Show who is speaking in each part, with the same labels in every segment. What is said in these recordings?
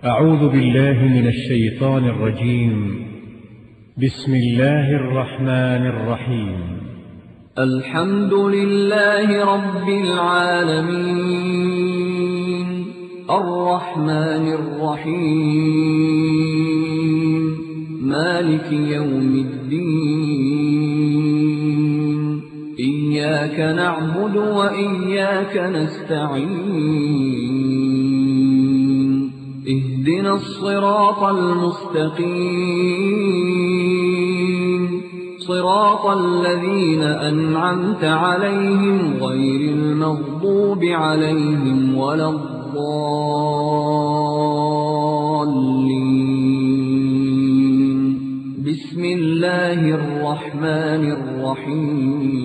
Speaker 1: أعوذ بالله من الشيطان الرجيم. بسم الله الرحمن الرحيم.
Speaker 2: الحمد لله رب العالمين الرحمن الرحيم مالك يوم الدين إياك نعبد وإياك نستعين اهدنا الصراط المستقيم صراط الذين أنعمت عليهم غير المغضوب عليهم ولا الضالين. بسم الله الرحمن الرحيم.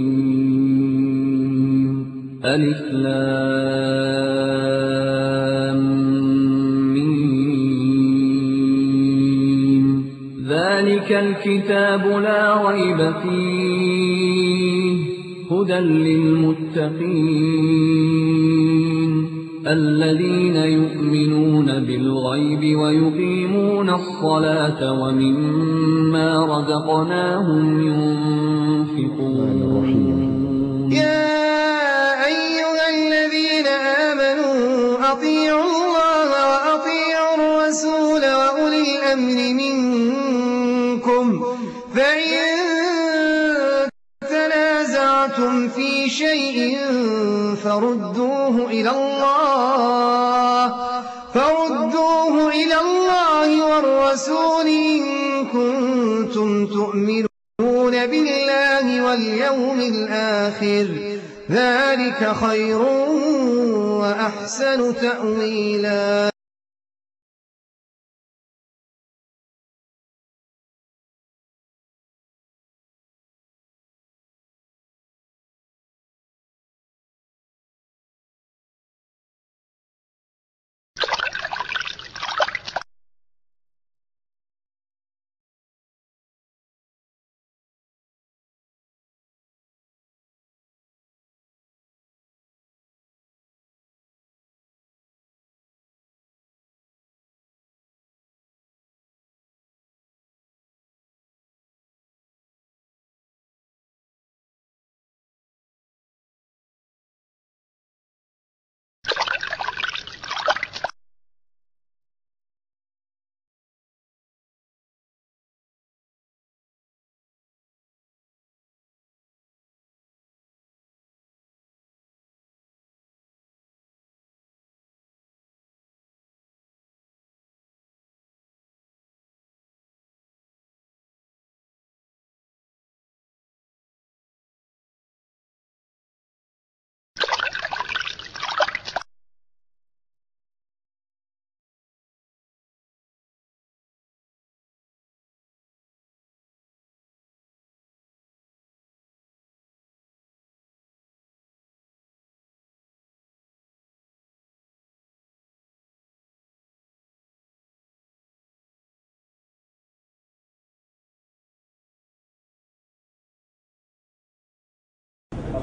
Speaker 2: ألف لام ميم. ذلك الكتاب لا ريب فيه هدى للمتقين الذين يؤمنون بالغيب ويقيمون الصلاة ومما رزقناهم ينفقون.
Speaker 3: يا أيها الذين آمنوا أطيعوا الله وأطيعوا الرسول وأولي الأمر منكم فإن تنازعتم في شيء فردوه إلى الله والرسول إن كنتم تؤمنون بالله واليوم الآخر ذلك خير وأحسن تأويلا.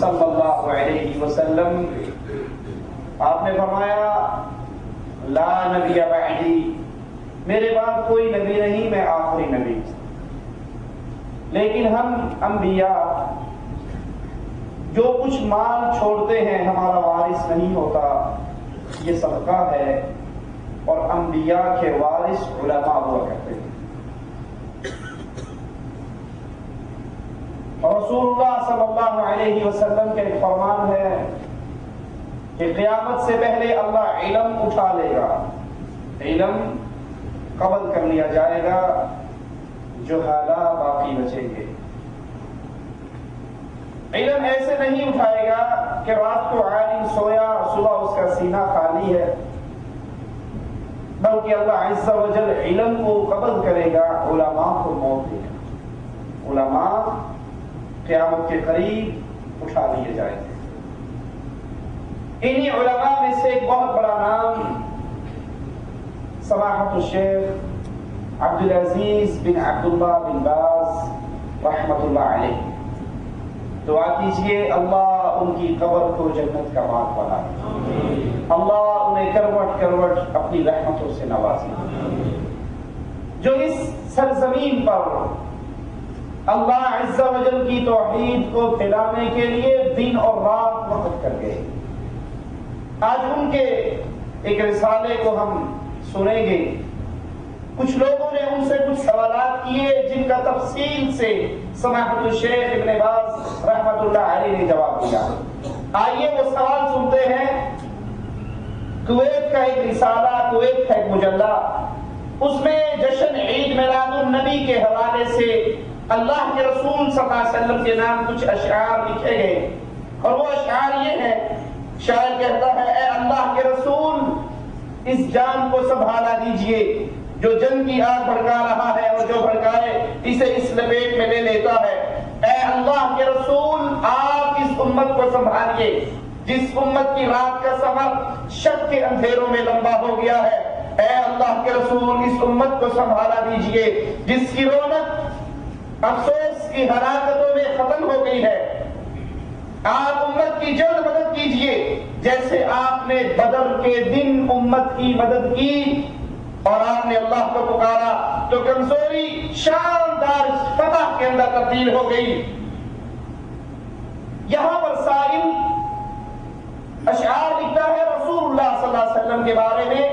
Speaker 4: صلی اللہ علیہ وسلم آپ نے فرمایا لا نبی بعدی، میرے بعد کوئی نبی نہیں، میں آخری نبی۔ لیکن ہم انبیاء جو کچھ مال چھوڑتے ہیں ہمارا وارث نہیں ہوتا، یہ صدقہ ہے، اور انبیاء کے وارث علماء ہوا کرتے ہیں۔ رسول اللہ صلی اللہ علیہ وسلم کا ایک فرمان ہے کہ قیامت سے پہلے اللہ علم اٹھا لے گا، علم قبض کر لیا جائے گا، جہالا باقی بچیں گے۔ علم ایسے نہیں اٹھائے گا کہ رات کو عالم سویا، صبح اس کا سینہ خالی ہے، بلکہ اللہ عز و جل علم کو قبض کرے گا، علماء کو موت دے گا۔ علماء قیامت کے قریب اٹھا لیے جائیں گے۔ انہی علماء میں سے ایک بہت بڑا نام سماحت الشیخ عبدالعزیز بن عبداللہ بن باز رحمۃ اللہ علیہ۔ دعا کیجئے اللہ ان کی قبر کو جنت کا باغ بنائے، اللہ انہیں کروٹ کروٹ اپنی رحمتوں سے نوازے، جو اس سرزمین پر اللہ عز و جل کی توحید کو پھیلانے کے لیے دن اور رات وقت کر گئے۔ آج ان کے ایک رسالے کو ہم سنیں گے۔ کچھ لوگوں نے ان سے کچھ سوالات کیے جن کا تفصیل سے سماحت الشیخ ابن باز رحمۃ اللہ علیہ نے جواب دیا۔ آئیے وہ سوال سنتے ہیں۔ کویت کا ایک رسالہ، کویت کا ایک مجلہ، اس میں جشن عید میلاد النبی کے حوالے سے اللہ کے رسول صلی اللہ علیہ وسلم کے نام کچھ اشعار لکھے گئے، اور وہ اشعار یہ ہے، شاعر کہتا ہے اے اللہ کے رسول اس جان کو سنبھالا دیجئے جو جنگ کی آگ بھڑکا رہا ہے، اور جو بھڑکائے اسے اس لپیٹ میں لے لیتا ہے۔ اے اللہ کے رسول آپ اس امت کو سنبھالیے جس امت کی رات کا سفر شک کے اندھیروں میں لمبا ہو گیا ہے۔ اے اللہ کے رسول اس امت کو سنبھالا دیجئے جس کی رونق افسوس کی ہلاکتوں میں ختم ہو گئی ہے۔ آپ امت کی جلد مدد کیجئے جیسے آپ نے بدر کے دن امت کی مدد کی اور آپ نے اللہ کو پکارا تو کمزوری شاندار فتح کے اندر تبدیل ہو گئی۔ یہاں پر سائل اشعار لکھتا ہے رسول اللہ صلی اللہ علیہ وسلم کے بارے میں،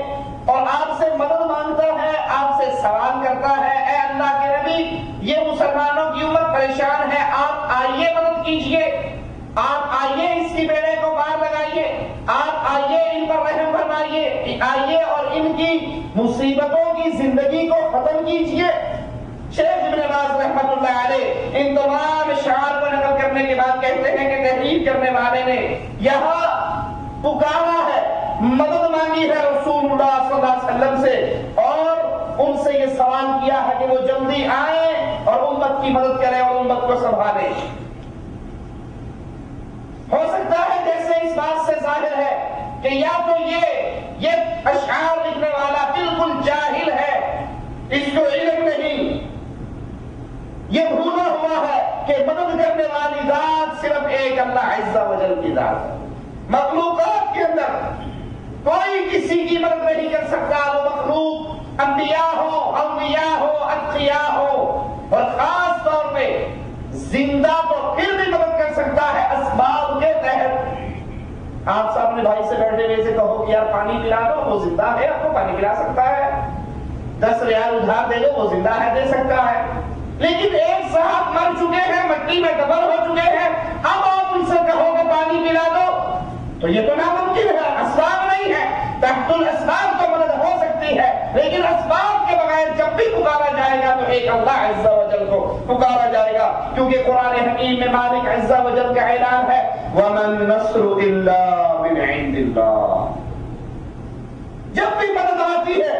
Speaker 4: اور آپ سے مدد مانگتا ہے، آپ سے سوال کرتا ہے اے اللہ کے نبی یہ مسلمانوں کی امت پریشان ہے، آپ آئیے مدد کیجئے، آپ آئیے اس کی بیڑے کو پار لگائیے، آپ آئیے ان پر رحم فرمائیے، آئیے اور ان کی مصیبتوں کی زندگی کو ختم کیجئے۔ شیخ ابن باز رحمۃ اللہ علیہ ان تمام اشعار کو نقل کرنے کے بعد کہتے ہیں کہ تحریر کرنے والے نے یہاں پکارا ہے، مدد مانگی ہے رسول اللہ صلی اللہ علیہ وسلم سے، اور ان سے یہ سوال کیا ہے کہ وہ جلدی آئیں اور امت کی مدد کریں اور امت کو سنبھالیں۔ ہو سکتا ہے جیسے اس بات سے ظاہر ہے کہ یا تو یہ اشعار لکھنے والا بالکل جاہل ہے، اس کو علم نہیں، یہ بھولا ہوا ہے کہ مدد کرنے والی ذات صرف ایک اللہ عز و جل کی ذات ہے۔ مخلوقات کے اندر کوئی کسی کی مدد نہیں کر سکتا، وہ مخلوق انبیاء ہو، اولیاء ہو، اتقیاء ہو، اور خاص طور پہ زندہ تو پھر بھی مدد کر سکتا ہے اسباب کے تحت۔ آپ سامنے بھائی سے بیٹھے ہوئے سے کہو کہ یار پانی پلا دو، وہ زندہ ہے، آپ کو پانی پلا سکتا ہے۔ 10 ریال ادھار دے دو، وہ زندہ ہے، دے سکتا ہے۔ لیکن ایک صاحب مر چکے ہیں، مٹی میں دفن ہو چکے ہیں، اب آپ ان سے کہو کہ پانی پلا دو تو یہ تو ناممکن ہے، اسباب نہیں ہے۔ تحت الاسباب تو مدد ہو سکتی ہے، لیکن اسباب کے بغیر جب بھی پکارا جائے گا تو ایک اللہ عز و جل کو پکارا جائے گا، کیونکہ قرآن حکیم میں مالک عز و جل کا اعلان ہے وَمَا النَّصْرُ إِلَّا مِنْ عِنْدِ اللَّهِ۔ جب بھی مدد آتی ہے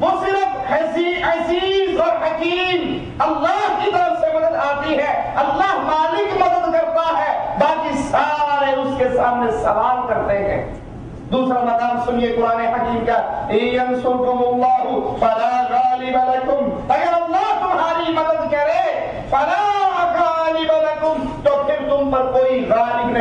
Speaker 4: وہ صرف عزیز اور حکیم اللہ کی طرف سے مدد آتی ہے، اللہ مالک مدد کرتا ہے، باقی سارے اس کے سامنے سوال کرتے ہیں۔ دوسرا مقام سنیے قرآن حکیم کا يَنْصُرْكُمُ اللَّهُ فَلَا غَالِبَ لَكُمْ، اگر اللہ تمہاری مدد کرے فَلَا غَالِبَ لَكُمْ تو پھر تم پر کوئی غالب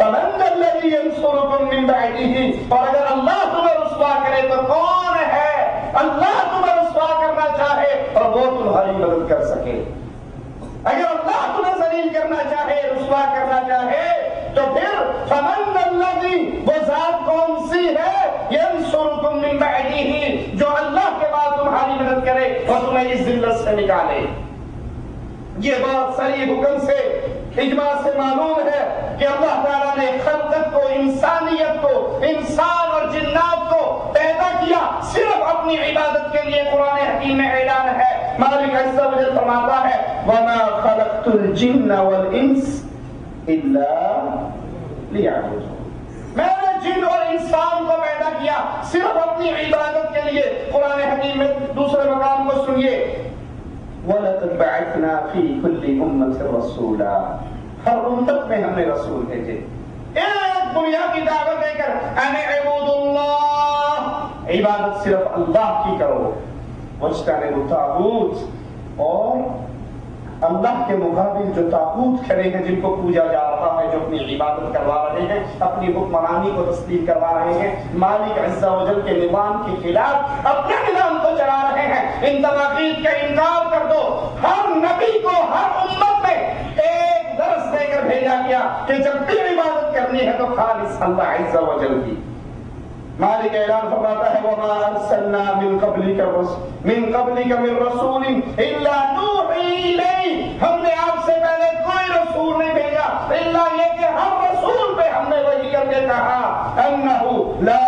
Speaker 5: فمن ذا الذي ينصركم من بعده، اور اگر اللہ تمہیں رسوا کرے تو کون ہے اللہ تمہیں رسوا کرنا چاہے اور وہ تمہاری مدد کر سکے؟ اگر اللہ تمہیں ذلیل کرنا چاہے، رسوا کرنا چاہے، تو پھر فمن ذا الذی، وہ ذات کون سی ہے، ینصرکم من بعده، جو اللہ کے بعد تمہاری مدد کرے اور تمہیں اس ذلت سے نکالے۔ یہ بات صریح حکم سے اجماع سے معلوم ہے کہ اللہ تعالیٰ نے خلقت کو، انسانیت کو، انسان اور جنات کو پیدا کیا صرف اپنی عبادت کے لیے۔ قرآن حکیم میں اعلان ہے، مالک عز و جل فرماتا ہے وَمَا خَلَقْتُ الْجِنَّ وَالْإِنسَ إِلَّا لِيَعْبُدُونِ، میں نے جن اور انسان کو پیدا کیا صرف اپنی عبادت کے لیے۔ قرآن حکیم میں دوسرے مقام کو سنیے، وَلَقَدْ بَعَثْنَا فِي كُلِّ أُمَّةٍ رَسُولًا، ہر امت میں ہم نے رسول بھیجے ایک دنیا کی دعوت دے کر، اَنِ اعْبُدُوا اللَّهَ، عبادت صرف اللہ کی کرو، وَاجْتَنِبُوا الطَّاغُوتَ، اور اللہ کے مقابل جو طاغوت کھڑے ہیں، جن کو پوجا جا رہا ہے، جو اپنی عبادت کروا رہے ہیں، اپنی حکمرانی کو تسلیم کروا رہے ہیں، مالک عز و جل کے نظام کے خلاف اپنے نظام کو چلا رہے ہیں، ان تواغیت کا انکار کر دو۔ ہر نبی کو ہر امت میں ایک درس دے کر بھیجا گیا کہ جب بھی عبادت کرنی ہے تو خالص اللہ عز و جل کی۔ مالک اعلان فرماتا ہے وَمَا أَرْسَلْنَا مِن قَبْلِكَ مِن رَّسُولٍ إِلَّا نُوحِي إِلَيْهِ، ہم نے آپ سے پہلے کوئی رسول نہیں بھیجا الا یہ کہ ہر رسول پہ ہم نے وحی کر کے کہا أَنَّهُ لَا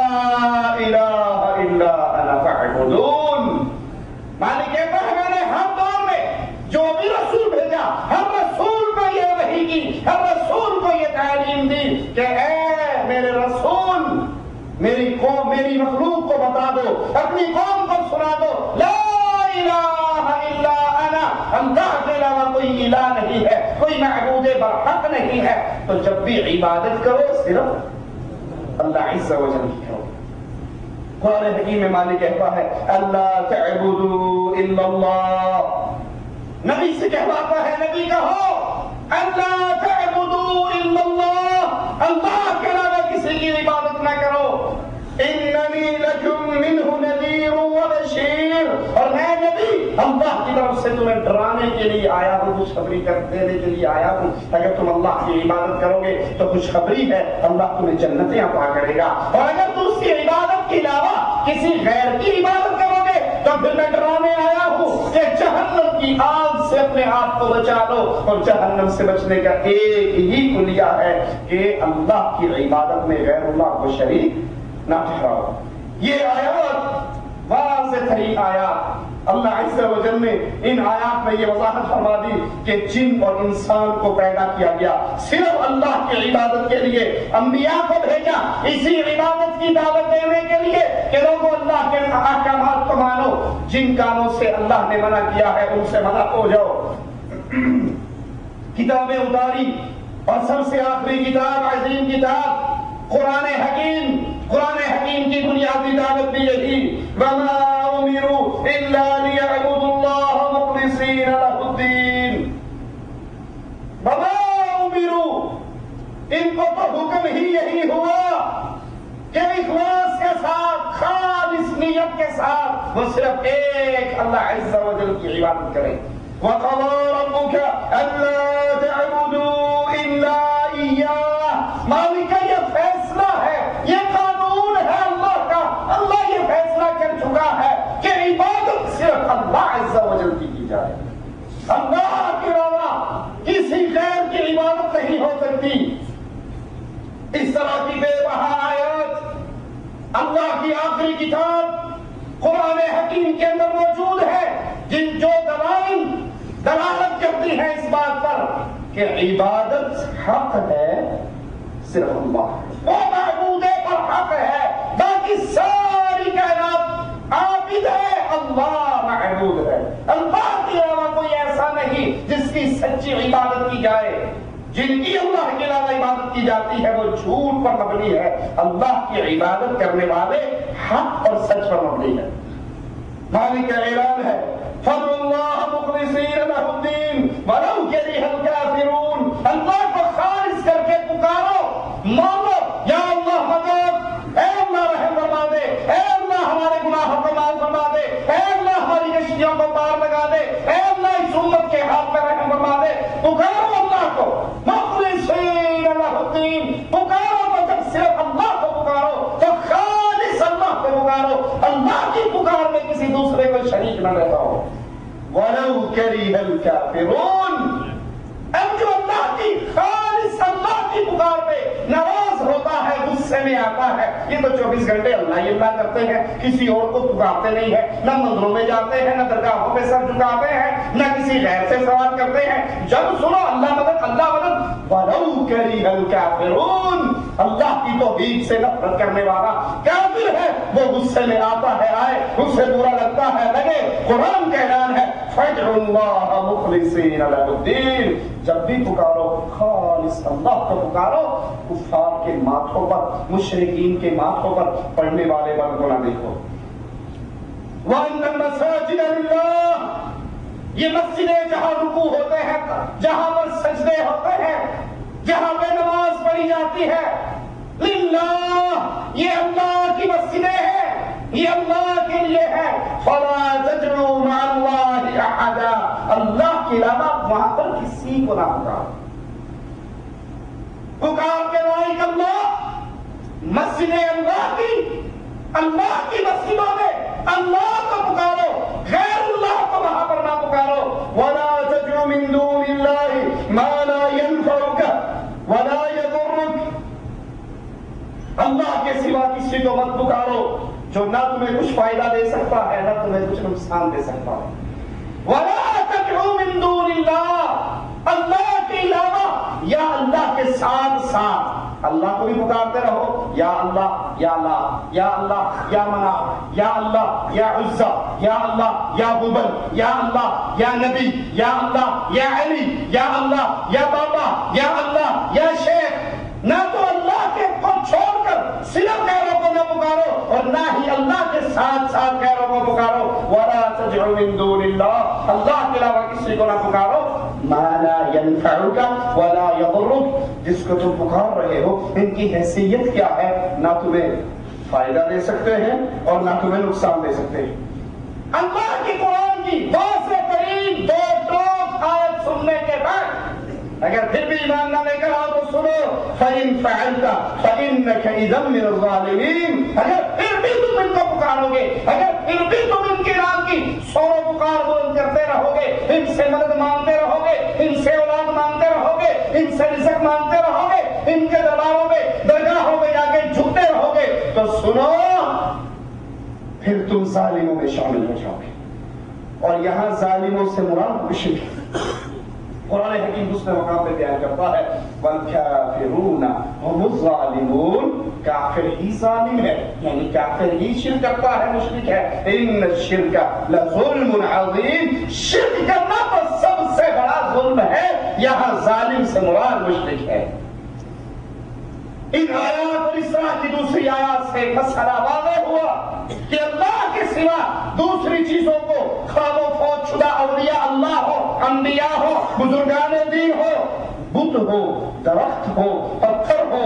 Speaker 5: إِلَٰهَ إِلَّا أَنَا فَاعْبُدُونِ۔ مالک کہتا ہے میں نے ہر دور میں جو بھی رسول بھیجا، ہر رسول کو یہ وحی کی، ہر رسول کو یہ تعلیم دی کہ اے میرے رسول، میری قوم، میری مخلوق کو بتا دو، اپنی قوم کو سنا دو، لا الہ الا انا، اللہ کے علاوہ کوئی الہ نہیں ہے، کوئی معبود برحق نہیں ہے۔ تو جب بھی عبادت کرو صرف اللہ عز و جل کی کرو۔ قرآن حکیم میں مالک کہتا ہے اللہ تعبدوا الا اللہ، نبی سے کہواتا ہے نبی کہو اللہ تعبدوا الا اللہ، اللہ کے علاوہ کسی کی عبادت نہ کرو۔ اننی لکم منہ نذیر وبشیر، اور میں نبی اللہ کی طرف سے تمہیں ڈرانے کے لیے آیا ہوں، خوشخبری دینے کے لیے آیا ہوں۔ اگر تم اللہ کی عبادت کرو گے تو خوشخبری ہے اللہ تمہیں جنتیں عطا کرے گا، اور اگر تم اس کی عبادت کے علاوہ کسی غیر کی عبادت کرو گے تو پھر میں ڈرانے آیا ہوں کہ جہنم کی آگ سے اپنے آپ کو بچا لو۔ اور جہنم سے بچنے کا ایک ہی کلیہ ہے کہ اللہ کی عبادت میں غیر اللہ کو شریک نہ ٹھہراؤ۔ یہ آیات واضح ترین آیات، اللہ عز و جل نے ان آیات میں یہ وضاحت فرما دی کہ جن اور انسان کو پیدا کیا گیا صرف اللہ کی عبادت کے لیے، انبیاء کو بھیجا اسی عبادت کی دعوت دینے کے لیے کہ لوگوں اللہ کے احکامات کو مانو، جن کاموں سے اللہ نے منع کیا ہے ان سے منع ہو جاؤ۔ کتابیں اتاری اور سب سے آخری کتاب، عظیم کتاب قرآن حکیم، قرآن حکیم کی بنیادی دعوت بھی یہی وَمَا أُمِرُوا إِلَّا لِيَعْبُدُوا اللَّهَ مُخْلِصِينَ لَهُ الدِّينَ۔ وَمَا أُمِرُوا، ان کو تو حکم ہی یہی ہوا کہ اخلاص کے ساتھ، خالص نیت کے ساتھ وہ صرف ایک اللہ عز و جل کی عبادت کریں۔ وَقَضَىٰ رَبُّكَ أَلَّا تَعْبُدُوا إِلَّا إِيَّاهُ، مالک کا یہ فیصلہ ہے، یہ قانون ہے اللہ کا، اللہ یہ فیصلہ کر چکا ہے کہ عبادت صرف اللہ عز و جل کی جائے، اللہ کے علاوہ کسی غیر کی عبادت نہیں ہو سکتی۔ اس طرح کی بے بہا آیات اللہ کی آخری کتاب قرآن حکیم کے اندر موجود ہے، جن جو دلالت کرتی ہے اس بات پر کہ عبادت حق ہے صرف اللہ، وہ معبود پر حق ہے، باقی ساری کائنات عابد ہے، اللہ معبود ہے۔ اللہ کے علاوہ کوئی ایسا نہیں جس کی سچی عبادت کی جائے، جن کی اللہ کے علاوہ عبادت کی جاتی ہے وہ جھوٹ پر مبنی ہے، اللہ کی عبادت کرنے والے حق اور سچ پر مبنی ہے۔ مالک کا اعلان ہے فَادْعُوا اللَّهَ مُخْلِصِينَ لَهُ الدِّينَ وَلَوْ كَرِهَ الْكَافِرُونَ، اللہ کو خالص کر کے پکارو اللہ کی پکار میں کسی دوسرے کو شریک نہ رہتا ہو. وَلَوْ كَرِهَ الْكَافِرُونَ. اب جو اللہ کی خالص اللہ کی پکار پہ ناراض ہوتا ہے، غصے میں آتا ہے، یہ تو 24 گھنٹے اللہ ہی اللہ کرتے ہیں، کسی اور کو پکارتے نہیں ہیں، نہ مندروں میں جاتے ہیں، نہ درگاہوں پہ سر جھکاتے ہیں، نہ کسی غیر سے سوال کرتے ہیں. جب سنو اللہ مدد اللہ مدد. وَلَوْ كَرِهَ الْكَافِرُونَ. اللہ کی توحید سے نفرت کرنے والا کافر ہے، وہ غصے میں آتا ہے، آئے، اسے برا لگتا ہے، لگے. قرآن کا اعلان ہے فَادْعُوا اللَّهَ مُخْلِصِينَ لَهُ الدِّينَ. جب بھی پکارو خالص اللہ کو پکارو. کفار کے ماتھوں پر، مشرکین کے ماتھوں پر پڑھنے والے بن کو نہ دیکھو. وَأَنَّ الْمَسَاجِدَ لِلَّهِ. یہ مسجدیں جہاں رکوع ہوتے ہیں، جہاں پر سجدے ہوتے ہیں، جہاں پہ نماز پڑھی جاتی ہے، للہ، یہ اللہ کی مسجدیں ہیں، یہ اللہ کے لیے ہے. فَلَا تَدْعُوا مَعَ اللَّهِ أَحَدًا. اللہ کے علاوہ وہاں پر کسی کو نہ پکارو. پکار کے لائق اللہ، مسجد اللہ کی مسجدوں میں اللہ کو پکارو، غیر اللہ کو وہاں پر نہ پکارو. وَلَا تَدْعُ مِن دُونِ اللَّهِ مَا لَا يَنفَعُكَ وَلَا يَضُرُّكَ. اللہ کے سوا کسی کو مت پکارو جو نہ تمہیں کچھ فائدہ دے سکتا ہے، نہ تمہیں کچھ نقصان دے سکتا ہے. وَلَا تَدْعُ مِن دُونِ اللَّهِ. اللہ کے علاوہ یا اللہ کے ساتھ ساتھ اللہ کو بھی پکارتے رہو. یا اللہ یا اللہ، یا اللہ یا مناع، یا اللہ یا عزا، یا اللہ یا ہبل، یا اللہ یا نبی، یا اللہ یا علی، یا اللہ یا بابا، یا اللہ یا شیخ. نہ تو اللہ کے کو چھوڑ کر صرف غیروں کو نہ پکارو، اور نہ ہی اللہ کے ساتھ ساتھ غیروں کو پکارو. وَلَا تَدْعُ مِن دُونِ اللَّهِ. اللہ کے علاوہ کسی کو نہ پکارو. مَا لَا يَنفَعُكَ وَلَا يَضُرُّكَ. جس کو تم پکار رہے ہو ان کی حیثیت کیا ہے؟ نہ تمہیں فائدہ دے سکتے ہیں اور نہ تمہیں نقصان دے سکتے ہیں. اللہ کی قرآن کی واضح ترین دو ٹوک آیت سننے کے بعد اگر پھر بھی ایمان نہ لے کر آؤ تو سنو. فَإِن فَعَلْتَ فَإِنَّكَ إِذًا مِّنَ الظَّالِمِينَ. اگر پھر بھی تم ان کو پکارو گے، اگر پھر بھی تم ان کے نام کی سورو پکار بلند کرتے رہو گے، ان سے مدد مانگتے رہو گے، ان سے اولاد مانگتے رہو گے، ان سے رزق مانگتے رہو گے، ان کے درباروں میں درگاہوں میں جا کے جھکتے رہو گے، تو سنو پھر تم ظالموں میں شامل ہو جاؤ گے. اور یہاں ظالموں سے مراد مشرک. قرآن حکیم دوسرے مقام پہ بیان کرتا ہے وَالْكَافِرُونَ هُمُ الظَّالِمُونَ. کافر ہی ظالم ہے، یعنی کافر ہی شرک کرتا ہے، مشرک ہے. إِنَّ الشِّرْكَ لَظُلْمٌ عَظِيمٌ. شرک کرنا تو سب سے بڑا ظلم ہے. یہاں ظالم سے مراد مشرک ہے. ان آیات اور اس طرح کی دوسری آیات سے مسئلہ واضح ہوا کہ اللہ کے سوا دوسری چیزوں کو خواب و فوت شدہ اولیاء اللہ ہو، انبیاء ہو، بزرگان دین ہو، بت ہو، درخت ہو، پتھر ہو،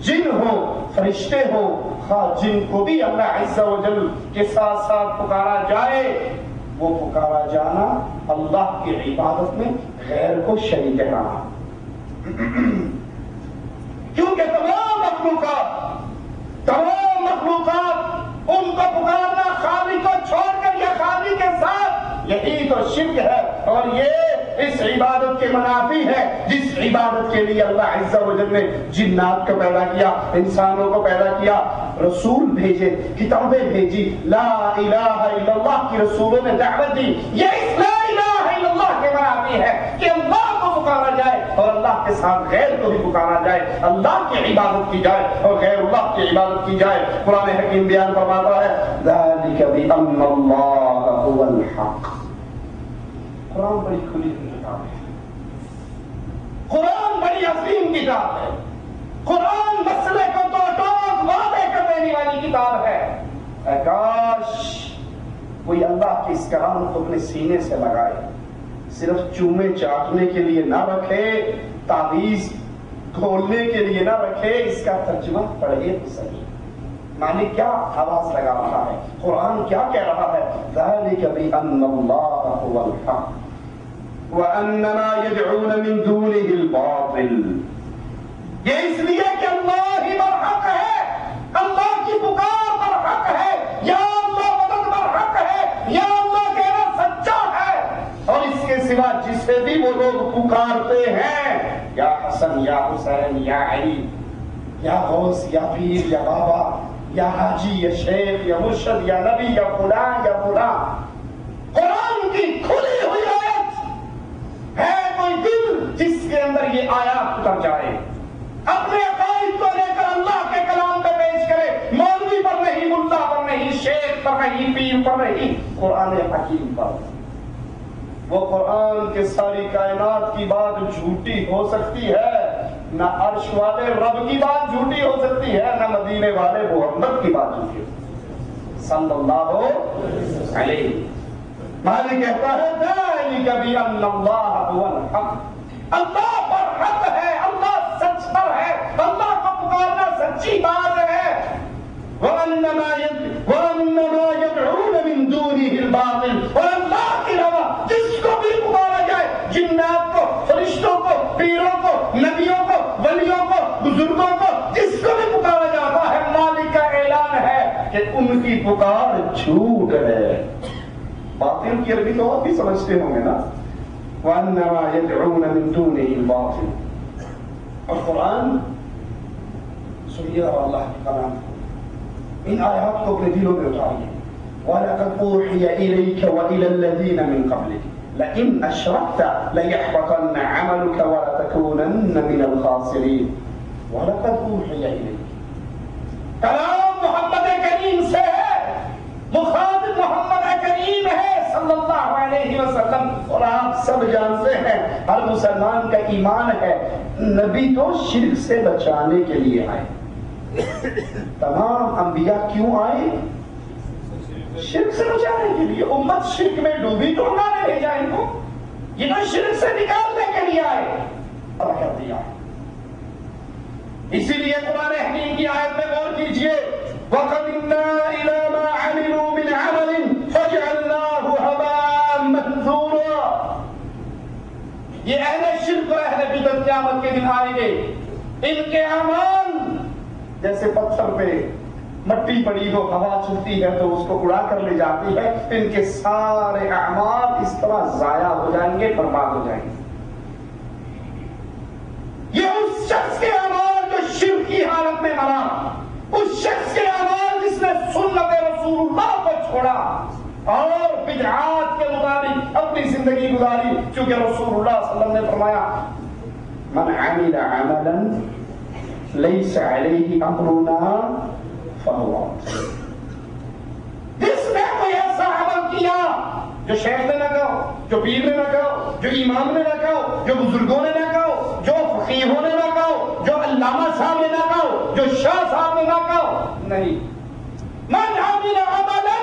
Speaker 5: جن ہو، فرشتے ہو، خواہ جن کو بھی اللہ عز و جل کے ساتھ ساتھ پکارا جائے، وہ پکارا جانا اللہ کی عبادت میں غیر کو شریک ٹھہرانا. کیونکہ تمام مخلوقات ان کو پکارنا خالق کو چھوڑ کر یا خالق کے ساتھ، یہی تو شرک ہے. اور یہ اس عبادت کے منافی ہے جس عبادت کے لیے اللہ عز و جل نے جنات کو پیدا کیا، انسانوں کو پیدا کیا، رسول بھیجے، کتابیں بھیجی، لا الہ الا اللہ کی رسولوں نے دعوت دی. یہ اس لا الہ الا اللہ کے منافی ہے کہ اللہ کو پکارا جائے اور اللہ کے ساتھ غیر کو بھی پکارا جائے، اللہ کی عبادت کی جائے اور غیر اللہ کی عبادت کی جائے. قرآن حکیم بیان فرماتا ہے ذَلِكَ بِأَنَّ اللَّهَ هُوَ الْحَقُّ. قرآن بڑی کھلی کتاب ہے، قرآن بڑی عظیم کتاب ہے، قرآن مسئلے کو تو ٹوک واضح کر دینے والی کتاب ہے. اے کاش کوئی اللہ کے اس کلام کو اپنے سینے سے لگائے، صرف چومے چاٹنے کے لیے نہ رکھے، تعویذ کھولنے کے لیے نہ رکھے، اس کا ترجمہ پڑھے تو صحیح. معنی کیا آواز لگا رہا ہے، قرآن کیا کہہ رہا ہے؟ ذَلِكَ بِأَنَّ اللَّهَ هُوَ الْحَقُّ وَأَنَّ مَا يَدْعُونَ مِن دُونِهِ الْبَاطِلُ. یہ اس لیے کہ اللہ ہی برحق ہے، اللہ کی پکار برحق ہے. یا اللہ سوا جسے بھی وہ لوگ پکارتے ہیں، یا حسن یا حسین یا علی یا غوث یا پیر یا بابا یا حاجی یا شیخ یا مرشد یا نبی یا فلاں یا فلاں، قرآن کی کھلی ہوئی آیت ہے، کوئی دل جس کے اندر یہ آیات اتر جائے، اپنے عقائد کو لے کر اللہ کے کلام پہ پیش کرے، مولوی پر نہیں، ملا پر نہیں، شیخ پر نہیں، پیر پر نہیں، قرآن حکیم پر۔ وہ قرآن کے ساری کائنات کی بات جھوٹی ہو سکتی ہے، نہ عرش والے رب کی بات جھوٹی ہو سکتی ہے، نہ مدینے والے محمد کی بات جھوٹی ہو سکتی ہے صلی اللہ علیہ۔ مالک کہتا ہے ذالک بأن اللہ هو الحق، اللہ پر حق ہے، اللہ سچ پر ہے، اللہ کو پکارنا سچی بات ہے۔ وَأَنَّمَا يَدْعُونَ مِن دُونِهِ الْبَاطِلَ، اور اللہ کے علاوہ جس کو بھی پکارا جائے، جنات کو، فرشتوں کو، پیروں کو، نبیوں کو، ولیوں کو، بزرگوں کو، جس کو بھی پکارا جاتا ہے، مالک کا اعلان ہے کہ ان کی پکار جھوٹ ہے۔ باطل کی عربی تو آپ بھی سمجھتے ہوں گے نا، وَأَنَّمَا يَدْعُونَ مِن دُونِهِ الْبَاطِلَ۔ اور قرآن سنیے اور اللہ کے کلام، ان آیات کو اپنے دلوں میں اتاریے۔ وَلَقَدْ أُوحِيَ إِلَيْكَ وَإِلَى الَّذِينَ مِن قَبْلِكَ لَئِنْ أَشْرَكْتَ لَيَحْبَطَنَّ عَمَلُكَ وَلَتَكُونَنَّ مِنَ الْخَاسِرِينَ۔ وَلَقَدْ أُوحِيَ إِلَيْكَ، کلام محمد کریم سے ہے، مخاطب محمد کریم ہے صلی اللہ علیہ وسلم، اور آپ سب جانتے ہیں ہر مسلمان کا ایمان ہے نبی تو شرک سے بچانے کے لیے آئے۔ تمام انبیاء کیوں آئے؟ شرک سے بچانے کے لیے۔ امت شرک میں ڈوبی تو اللہ نے بھیجا ان کو، یہ تو شرک سے نکالنے کے لیے آئے اور کر دیا۔ اسی لیے قرآن حکیم کی آیت میں غور کیجئے، وَقَدِمْنَا إِلَى مَا عَمِلُوا مِنْ عَمَلٍ فَجَعَلْنَاهُ هَبَاءً مَنثُورًا۔ یہ اہل شرک اور اہل بدعت قیامت کے دن آئیں گے، ان کے اعمال جیسے پتھر پہ مٹی پڑی ہو، ہوا چلتی ہے تو اس کو اڑا کر لے جاتی ہے، ان کے سارے اعمال اس طرح ضائع ہو جائیں گے، برباد ہو جائیں گے۔ یہ اس شخص کے اعمال جو شرک کی حالت میں مرا، اس شخص کے اعمال جس نے سنت رسول اللہ کو چھوڑا اور بدعات کے مطابق اپنی زندگی گزاری، چونکہ رسول اللہ صلی اللہ علیہ وسلم نے فرمایا من عمل عملا لیس علیہ امرنا فہو رد۔ جس نے کوئی ایسا عمل کیا جو شیخ نے نہ کہو، جو پیر نے نہ کہو، جو امام نے نہ کہو، جو بزرگوں نے نہ کہو، جو فقیہوں نے نہ کہو، جو علامہ صاحب نے نہ کہو، جو شاہ صاحب نے نہ کہو، نہیں، من عمل عملا،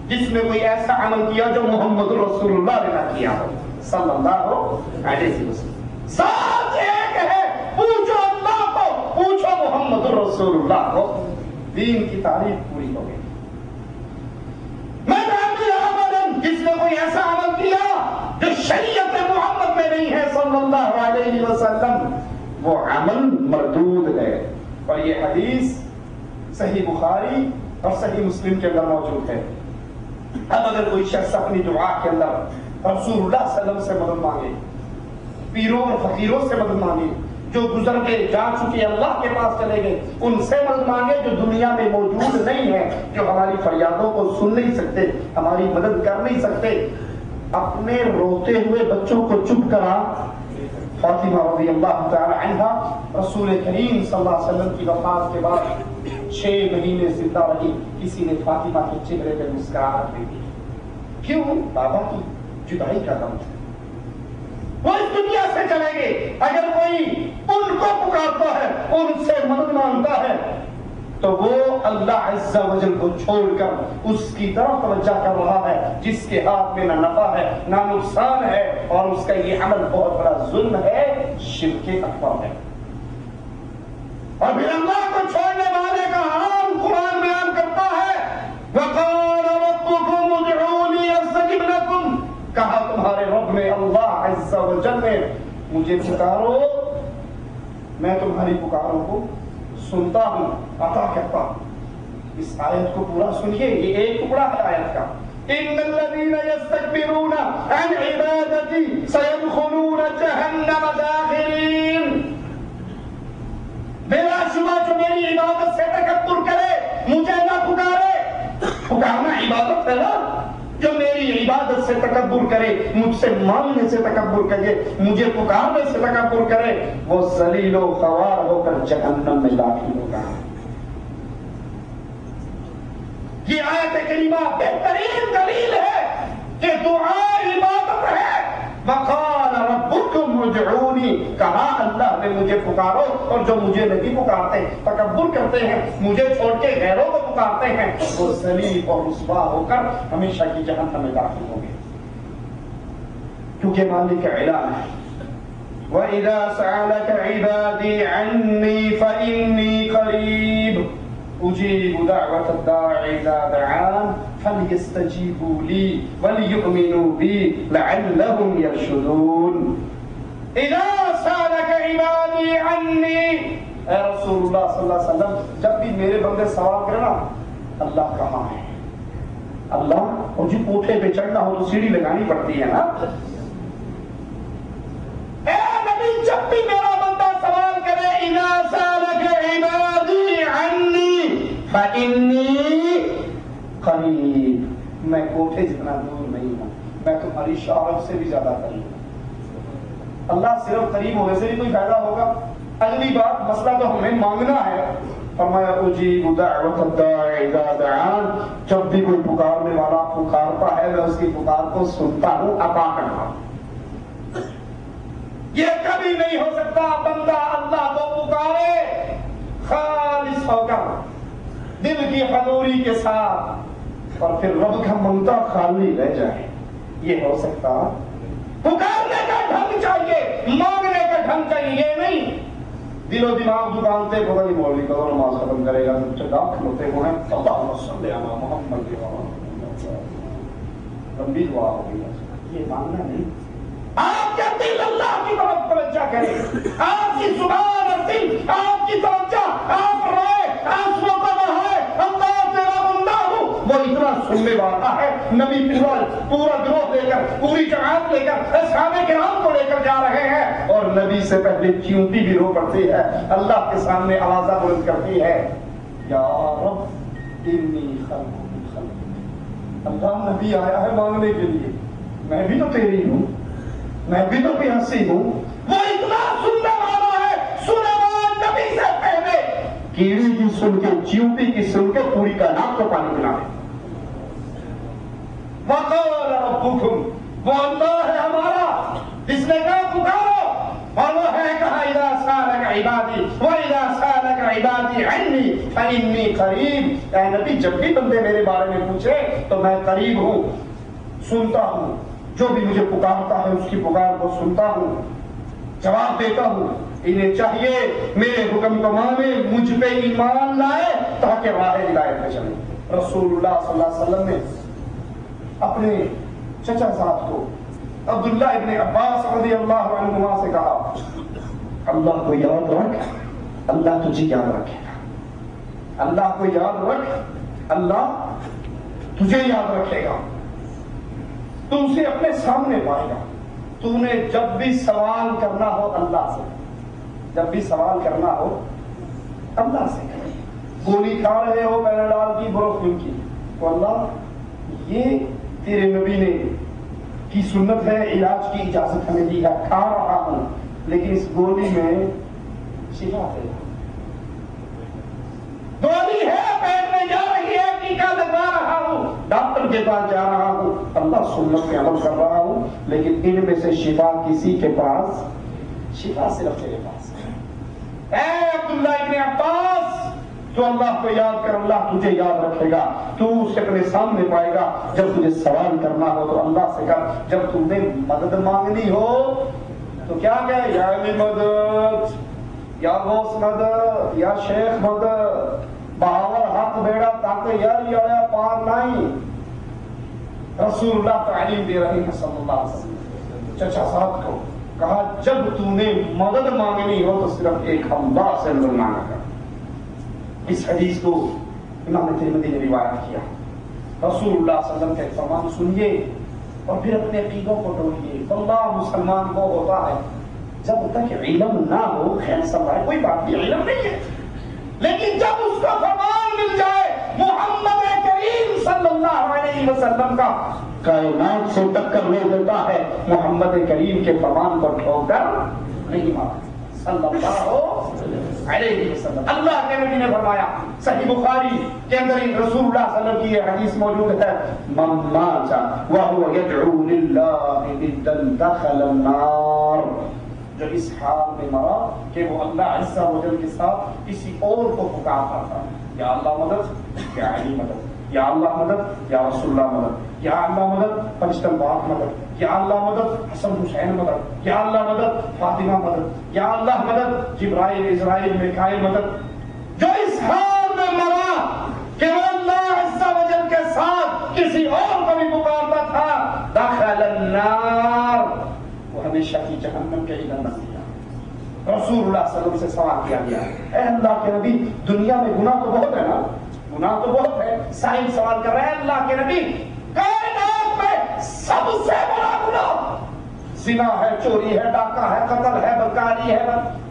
Speaker 5: جس نے کوئی ایسا عمل کیا جو محمد رسول اللہ نے نہ کیا ہو صلی اللہ علیہ وسلم۔ ساتھ ایک ہے، پوچھو اللہ کو، پوچھو محمد رسول اللہ کو، دین کی تعریف پوری ہو گئی۔ من عمل عملا، جس نے کوئی ایسا عمل کیا جو شریعت محمد میں نہیں ہے صلی اللہ علیہ وسلم، وہ عمل مردود ہے۔ اور یہ حدیث صحیح بخاری اور صحیح مسلم کے اندر موجود ہے۔ اب اگر کوئی شخص اپنی دعا کے اندر رسول اللہ صلی اللہ علیہ وسلم سے مدد مانگے، پیروں اور فقیروں سے مدد مانگے، جو گزر کے جا چکے اللہ کے پاس چلے گئے ان سے مدد مانگے، جو دنیا میں موجود نہیں ہے، جو ہماری فریادوں کو سن نہیں سکتے، ہماری مدد کر نہیں سکتے، اپنے روتے ہوئے بچوں کو چپ کرا۔ فاطمہ رضی اللہ تعالی عنہا رسول کریم صلی اللہ علیہ وسلم کی وفات کے بعد 6 مہینے زندہ رہی، کسی نے فاطمہ کے چہرے پہ مسکراہٹ نہیں دی۔ کیوں؟ بابا کی جدائی کا غم تھا، وہ اس دنیا سے چلے گئے۔ اگر کوئی ان کو پکارتا ہے، ان سے مدد مانگتا ہے، تو وہ اللہ عز و جل کو چھوڑ کر اس کی طرف توجہ کر رہا ہے جس کے ہاتھ میں نہ نفع ہے نہ نقصان ہے، اور اس کا یہ عمل بہت بڑا ظلم ہے، شرک اکبر ہے۔ اور پھر اللہ کو چھوڑنے والے کا حال قرآن بیان کرتا ہے، وَقَالَ رَبُّكُمُ ادْعُونِي أَسْتَجِبْ لَكُمْ، کہا تمہارے رب نے، اللہ عز و جل نے، مجھے پکارو، میں تمہاری پکاروں کو سنتا ہوں، عطا کرتا ہوں۔ اس آیت کو پورا سنیے، یہ ایک ٹکڑا ہے آیت کا، ان الذين يستكبرون عن عبادتي سيدخلون جهنم داخرين. بلا شبہ جو میری عبادت سے تکبر کرے، مجھے نہ پکارے، پکارنا عبادت ہے نا، جو میری عبادت سے تکبر کرے، مجھ سے مانگنے سے تکبر کرے، مجھے پکارنے سے تکبر کرے، وہ ذلیل و خوار ہو کر جہنم میں داخل ہوگا. یہ آیت کریمہ بہترین دلیل ہے کہ دعا عبادت ہے. وقال ربکم ادعونی، کہا اللہ نے مجھے پکارو، اور جو مجھے نہیں پکارتے، تکبر کرتے ہیں، مجھے چھوڑ کے غیروں کو پکارتے ہیں، وہ ذلیل اور رسوا ہو کر ہمیشہ کی جہنم میں داخل ہوں گے. کیونکہ مالک کا اعلان ہے وَإِذَا سَأَلَكَ عِبَادِي عَنِّي فَإِنِّي قَرِيبٌ أجيب دعوة الداع إذا دعان فليستجيبوا لي وليؤمنوا بي لعلهم يرشدون. إذا سألك عبادي عني، اے رسول اللہ صلی اللہ علیہ وسلم، جب بھی میرے بندے سوال کرنا اللہ کہاں ہے، اللہ، اور جب کوٹھے پہ چڑھنا ہو تو سیڑھی لگانی پڑتی ہے نا. اے نبی، جب بھی میرا بندہ سوال کرے اذا سألك عبادي عني فإني قریب، میں کوٹھے جتنا دور نہیں ہوں، میں تمہاری شاعر سے بھی زیادہ قریب ہوں. اللہ صرف قریب ہونے سے بھی کوئی فائدہ ہوگا؟ اگلی بات، مسئلہ تو ہمیں مانگنا ہے. فرمایا اجیب دعوت الداع اذا دعان، جب بھی کوئی پکارنے والا پکارتا ہے میں اس کی پکار کو سنتا ہوں، عطا کرتا ہوں. یہ کبھی نہیں ہو سکتا بندہ اللہ کو پکارے خالص ہو کر، دل کی حضوری کے ساتھ، اور پھر رب کا منگتا خالی رہ جائے. یہ ہو سکتا؟ پکارنے کا ڈھنگ چاہیے، مانگنے کا ڈھنگ چاہیے. یہ نہیں دل و دماغ دکان سے پتہ نہیں مولوی کب نماز ختم کرے گا، داخل ہوتے ہوئے اللہم صلی علی محمد لمبی دعا ہو گئی. یہ مانگنا نہیں. آپ کا دل اللہ کی طرف توجہ کرے، آپ کی زبان اور دل، آپ کی توجہ، آپ رائے، آنسوں کا بہائے، اللہ تیرا بندہ ہوں. وہ اتنا سننے والا ہے. نبی پورا گروہ لے کر، پوری جماعت لے کر اصحاب کرام کو لے کر جا رہے ہیں، اور نبی سے پہلے چیونٹی بھی رو پڑتی ہے، اللہ کے سامنے آوازہ بلند کرتی ہے، یا رب انی خلق من خلق. اللہ نبی آیا ہے مانگنے کے لیے، میں بھی تو تیری ہوں، میں بھی تو پیاسی ہوں. وہ اتنا سننے والا ہے، سنے والا نبی سے پہلے کیڑی کی سن کے، چیونٹی کی سن کے پوری کائنات کو پانی پلا دے. وقال ربکم، وہ اللہ ہے ہمارا جس نے کہا پکارو، اور وہ ہے کہا اذا سألک عبادی واذا سألک عبادی عنی فإنی قریب. اے نبی، جب بھی بندے میرے بارے میں پوچھے تو میں قریب ہوں، سنتا ہوں، جو بھی مجھے پکارتا ہے اس کی پکار کو سنتا ہوں، جواب دیتا ہوں. انہیں چاہیے میرے حکم کو مانے، مجھ پہ ایمان لائے تاکہ راہ ہدایت پہ چلے. رسول اللہ صلی اللہ علیہ وسلم نے اپنے چچا صاحب کو عبداللہ ابن عباس رضی اللہ عنہما سے کہا، اللہ کو یاد رکھ، اللہ تجھے یاد رکھے گا. اللہ کو یاد رکھ، اللہ تجھے یاد رکھے گا. تو اسے اپنے سامنے پائے گا. تو نے جب بھی سوال کرنا ہو اللہ سے، جب بھی سوال کرنا ہو اللہ سے کرے. گولی کھا رہے ہو پیناڈول کی، بروفین کی، تو اللہ یہ تیرے نبی نے کی سنت ہے، علاج کی اجازت ہمیں دی ہے، کھا رہا ہوں لیکن اس گولی میں شفا ہے. گولی ہے پیٹ میں جا رہی ہے، ٹیکا لگوا رہا ہوں، ڈاکٹر کے پاس جا رہا ہوں، اللہ سنت پہ عمل کر رہا ہوں، لیکن ان میں سے شفا کسی کے پاس، شفا صرف تیرے پاس ہے. اے عبداللہ ابن عباس، تو اللہ کو یاد کر، اللہ تجھے یاد رکھے گا. تو اسے اپنے سامنے پائے گا. جب تجھے سوال کرنا ہو تو اللہ سے کر. جب تم نے مدد مانگنی ہو تو کیا کہے، یا علی مدد، یا غوث مدد، یا شیخ مدد، بہاور حق بیڑا تاکہ یار یا پار نہیں. رسول اللہ تعلیم دے رہے ہیں صلی اللہ علیہ وسلم. چچا صاحب کو کہا جب تم نے مدد مانگنی ہو تو صرف ایک اللہ سے مدد مانگا کر. اس حدیث کو امام ترمذی نے روایت کیا. رسول اللہ صلی اللہ علیہ وسلم کے فرمان سنیے اور پھر اپنے عقیدوں کو ٹولیے. واللہ مسلمان کو ہوتا ہے جب تک علم نہ ہو، خیر سب ہے کوئی بات نہیں، علم نہیں ہے، لیکن جب اس کو فرمان مل جائے محمد کریم صلی اللہ علیہ وسلم کا، کائنات سے ٹکر لے دیتا ہے. محمد کریم کے فرمان کو ٹھوک کر نہیں مارا صلی اللہ علیہ وسلم. اللہ کے نبی نے فرمایا صحیح بخاری کے اندر رسول اللہ صلی اللہ علیہ وسلم کی یہ حدیث موجود ہے، من مات وهو يدعو لله ندا دخل النار. جو اس حال میں مرا کہ وہ اللہ عز و جل کے ساتھ کسی اور کو پکارتا تھا، یا اللہ مدد، یا علی مدد، یا اللہ مدد، یا رسول اللہ مدد، یا اللہ مدد پنجتن باغ مدد، یا اللہ مدد حسن حسین مدد، یا اللہ مدد فاطمہ مدد، یا اللہ مدد جبرائیل اسرائیل میکائیل مدد. جو اس حال میں مرا کہ وہ اللہ عز و جل کے ساتھ کسی اور کو بھی پکارتا تھا، دخل النار، وہ ہمیشہ کی جہنم کے ایندھن بن گیا. رسول اللہ صلی اللہ علیہ وسلم سے سوال کیا گیا، اے اللہ کے نبی دنیا میں گناہ تو بہت ہے نا، گناہ تو بہت ہے. سائن سوال کر رہے ہیں اللہ کے نبی کائنات میں سب سے بڑا گناہ زنا ہے، چوری ہے، ڈاکہ ہے، قتل ہے، بدکاری ہے،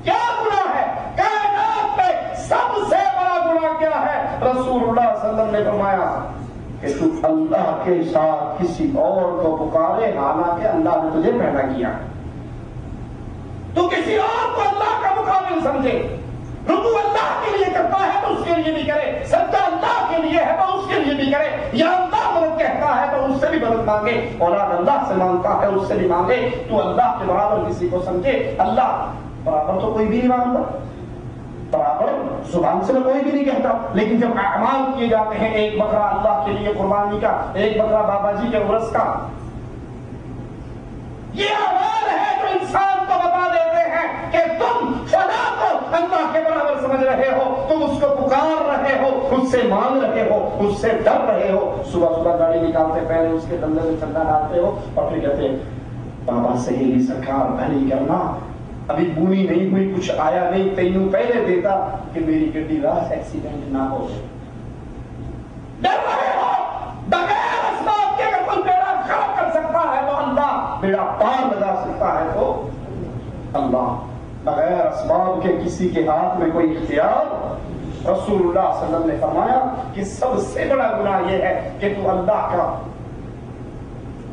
Speaker 5: کیا گناہ ہے کائنات میں سب سے بڑا گناہ کیا ہے؟ رسول اللہ صلی اللہ علیہ وسلم نے فرمایا کہ تو اللہ کے ساتھ کسی اور کو پکارے حالانکہ اللہ نے تجھے پیدا کیا. تو کسی اور کو اللہ کا مقابل سمجھے، رکوع اللہ کے لیے کرتا ہے تو اس کے لیے بھی کرے، سجدہ اللہ کے لیے ہے تو اس کے لیے بھی کرے، یا اللہ مدد کہتا ہے تو اس سے بھی مدد مانگے، اولاد اللہ سے مانگتا ہے اس سے بھی مانگے. تو اللہ کے برابر کسی کو سمجھے. اللہ برابر تو کوئی بھی نہیں مانگتا، برابر زبان سے کوئی بھی نہیں کہتا، لیکن جب اعمال کیے جاتے ہیں، ایک بکرا اللہ کے لیے قربانی کا، ایک بکرا بابا جی کے عرس کا، یہ اعمال ہے جو انسان کو بتا دیتے ہیں کہ تم خدا کو اللہ کے برابر سمجھ رہے ہو، تم اس کو پکار رہے ہو، اس سے مانگ رہے ہو، اس سے ڈر رہے ہو. صبح صبح گاڑی نکالتے پہلے اس کے دندے میں چندہ ڈالتے ہو اور پھر کہتے ہیں بابا سہیلی سرکار بھلی کرنا، ابھی بونی نہیں ہوئی، کچھ آیا نہیں، تینوں پہلے دیتا کہ میری گڈی راہ ایکسیڈنٹ نہ ہو. ڈر رہے ہو بغیر اسباب کے، اگر کوئی بیڑا خراب کر سکتا ہے تو اللہ، بیڑا پار لگا سکتا ہے تو اللہ. بغیر اسباب کے کسی کے ہاتھ میں کوئی اختیار. رسول اللہ صلی اللہ علیہ وسلم نے فرمایا کہ سب سے بڑا گناہ یہ ہے کہ تو اللہ کا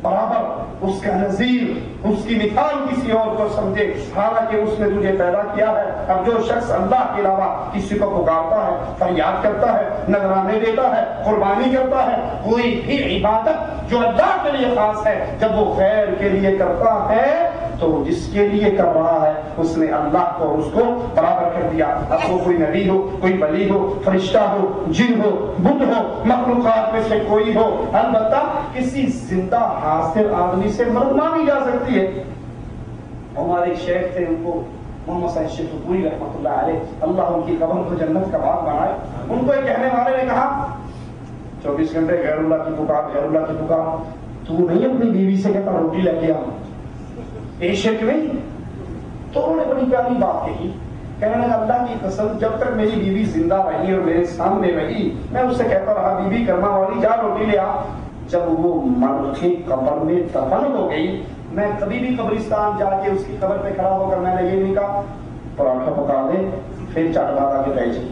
Speaker 5: برابر، اس کا نظیر، اس کی مثال کسی اور کو سمجھے، حالانکہ اس نے تجھے پیدا کیا ہے. اب جو شخص اللہ کے علاوہ کسی کو پکارتا ہے، فریاد کرتا ہے، نذرانے دیتا ہے، قربانی کرتا ہے، کوئی بھی عبادت جو اللہ کے لیے خاص ہے، جب وہ غیر کے لیے کرتا ہے تو جس کے لیے کر رہا ہے اس نے اللہ کو اور اس کو برابر کر دیا. اب وہ کوئی نبی ہو، کوئی ولی ہو، فرشتہ ہو، جن ہو، بت ہو، مخلوقات میں سے کوئی ہو، البتہ کسی زندہ حاضر آدمی سے مدد مانگی جا سکتی ہے. ہمارے شیخ تھے، ان کو محمد صاحب شیخ پوری رحمۃ اللہ علیہ، اللہ ان کی قبر کو جنت کا باغ بنائے. ان کو ایک کہنے والے نے کہا 24 گھنٹے غیر اللہ کی پکار، غیر اللہ کی پکار، تو نہیں اپنی بیوی سے کہتا روٹی لے کے آ، یہ شرک نہیں؟ تو انہوں نے بڑی پیاری بات کہی، کہنے لگا اللہ کی قسم جب تک میری بیوی زندہ رہی اور میرے سامنے رہی میں اس سے کہتا رہا بیوی کرما والی جا روٹی لے آ. جب وہ مر کے قبر میں دفن ہو گئی، میں کبھی بھی قبرستان جا کے اس کی قبر پہ کھڑا ہو کر میں نے یہ نہیں کہا پراٹھا پکا دے پھر چٹ بات آ کے بیٹھ جائے.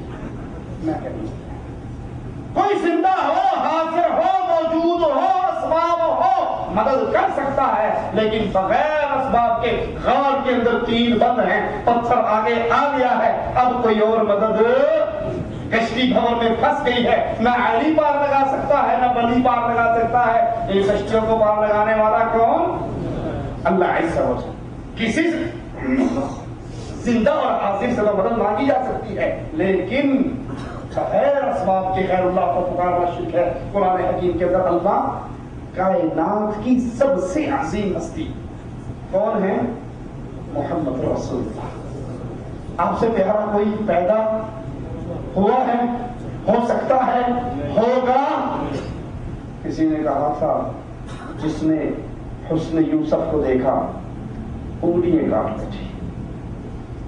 Speaker 5: میں کہتی کوئی زندہ ہو، حاضر ہو، موجود ہو، اسباب ہو، مدد کر سکتا ہے، لیکن بغیر اسباب کے. غار کے اندر تین بند ہیں، پتھر آگے آ گیا ہے، اب کوئی اور مدد، کشتی بھور میں پھنس گئی ہے، نہ علی پار لگا سکتا ہے نہ بلی پار لگا سکتا ہے. ان کشتیوں کو پار لگانے والا کون؟ اللہ عز و جل. کسی زندہ اور حاضر سے مدد مانگی جا سکتی ہے، لیکن غیر اسباب کے غیر اللہ کو پکارنا شرک ہے. قرآن حکیم کے اندر اللہ کائنات کی سب سے عظیم ہستی کون ہے؟ محمد رسول اللہ. آپ سے پیارا کوئی پیدا ہوا ہے، ہو سکتا ہے، ہوگا؟ کسی نے کہا تھا جس نے حسن یوسف کو دیکھا انگلیاں کاٹ بیٹھی.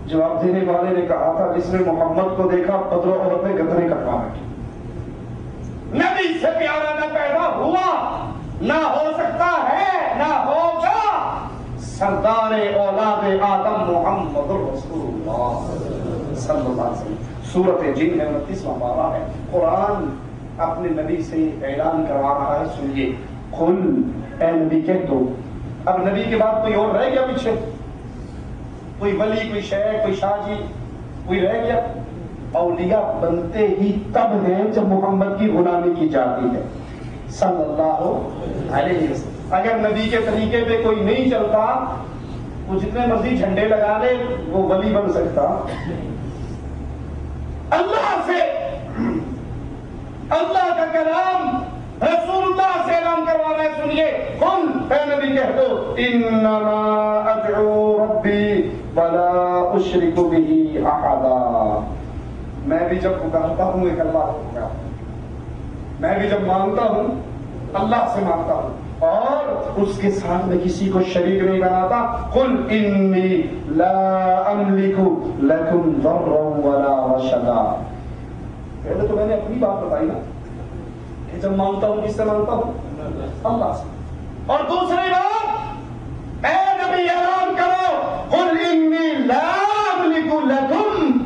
Speaker 5: جواب دینے والے نے کہا تھا جس نے محمد کو دیکھا بدر و عہد میں گردنیں کٹوا بیٹھی. نبی سے پیارا نہ پیدا ہوا، نہ ہو سکتا ہے، نہ ہوگا سردار اولاد آدم محمد رسول اللہ صلی اللہ علیہ وسلم۔ سورۃ جن ہے 29واں پارہ ہے۔ قرآن اپنے نبی سے اعلان کروا رہا ہے، سنیے، قل اے نبی کہہ دو۔ اب نبی کے بعد کوئی اور رہ گیا پیچھے؟ کوئی ولی، کوئی شیخ، کوئی شاہ جی، کوئی رہ گیا؟ اولیاء بنتے ہی تب ہیں جب محمد کی غلامی کی جاتی ہے صلی اللہ علیہ وسلم۔ اگر نبی کے طریقے پہ کوئی نہیں چلتا، وہ جتنے مرضی جھنڈے لگا لے، وہ ولی بن سکتا؟ اللہ سے، اللہ کا کلام رسول اللہ سے اعلان کروا رہے ہیں، سنیے، قل اے نبی کہہ دو، انما ادعو ربی ولا اشرک به احدا۔ میں بھی جب پکارتا ہوں ایک اللہ کو پکارتا ہوں، میں بھی جب مانگتا ہوں اللہ سے مانگتا ہوں، اور اس کے ساتھ میں کسی کو شریک نہیں بناتا۔ قل انی لا املک لکم ضرا ولا رشدا۔ پہلے تو میں نے اپنی بات بتائی نا کہ جب مانگتا ہوں کس سے مانگتا ہوں؟ اللہ سے۔ اور دوسری بات، اے نبی اعلان کرو، قل انی لا املک لکم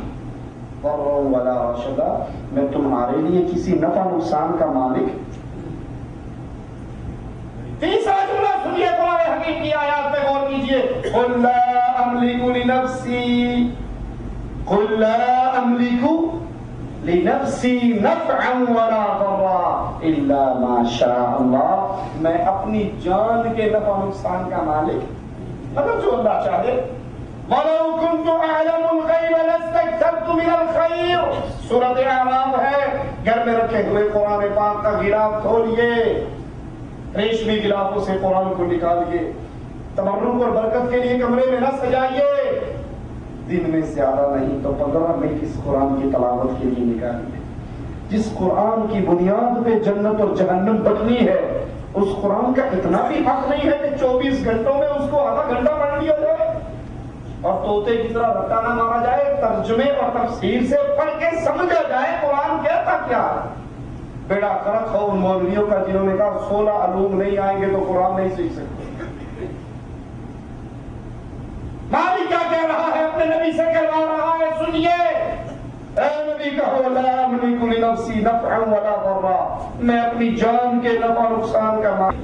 Speaker 5: ضرا ولا رشدا، میں تمہارے لیے کسی نفع نقصان کا مالک۔ تیسرا جملہ سنیے، قرآن حکیم کی آیات پہ غور کیجیے، قل لا املک لنفسی، قل لا املک لنفسی نفعا ولا ضرا الا ما شاء اللہ، میں اپنی جان کے نفع نقصان کا مالک مگر جو اللہ چاہے۔ وَلَوْ كُنْتُ أَعْلَمُ الْغَيْبَ لَاسْتَكْثَرْتُ مِنَ الْخَيْرِ، سورۃ اعراف ہے۔ گھر میں رکھے ہوئے قرآن پاک کا غلاف کھولیے، ریشمی غلافوں سے قرآن کو نکال کے تبرک اور برکت کے لیے کمرے میں نہ سجائیے، دن میں زیادہ نہیں تو 15 منٹ اس قرآن کی تلاوت کے لیے نکالیے۔ جس قرآن کی بنیاد پہ جنت اور جہنم بننی ہے، اس قرآن کا اتنا بھی حق نہیں ہے کہ 24 گھنٹوں میں اس کو آدھا گھنٹہ پڑھ لیا جائے اور طوطے کی طرح رٹا نہ مارا جائے، ترجمے اور تفسیر سے پڑھ کے سمجھا جائے قرآن کہتا کیا ہے۔ بیڑا غرق ہو ان مولویوں کا جنہوں نے کہا 16 علوم نہیں آئیں گے تو قرآن نہیں سیکھ سکتے۔ مالک کیا کہہ رہا ہے؟ اپنے نبی سے کہلوا رہا ہے، سنیے، اے نبی کہو، لا املک لنفسی نفعا ولا ضرا، میں اپنی جان کے نفع نقصان کا مالک۔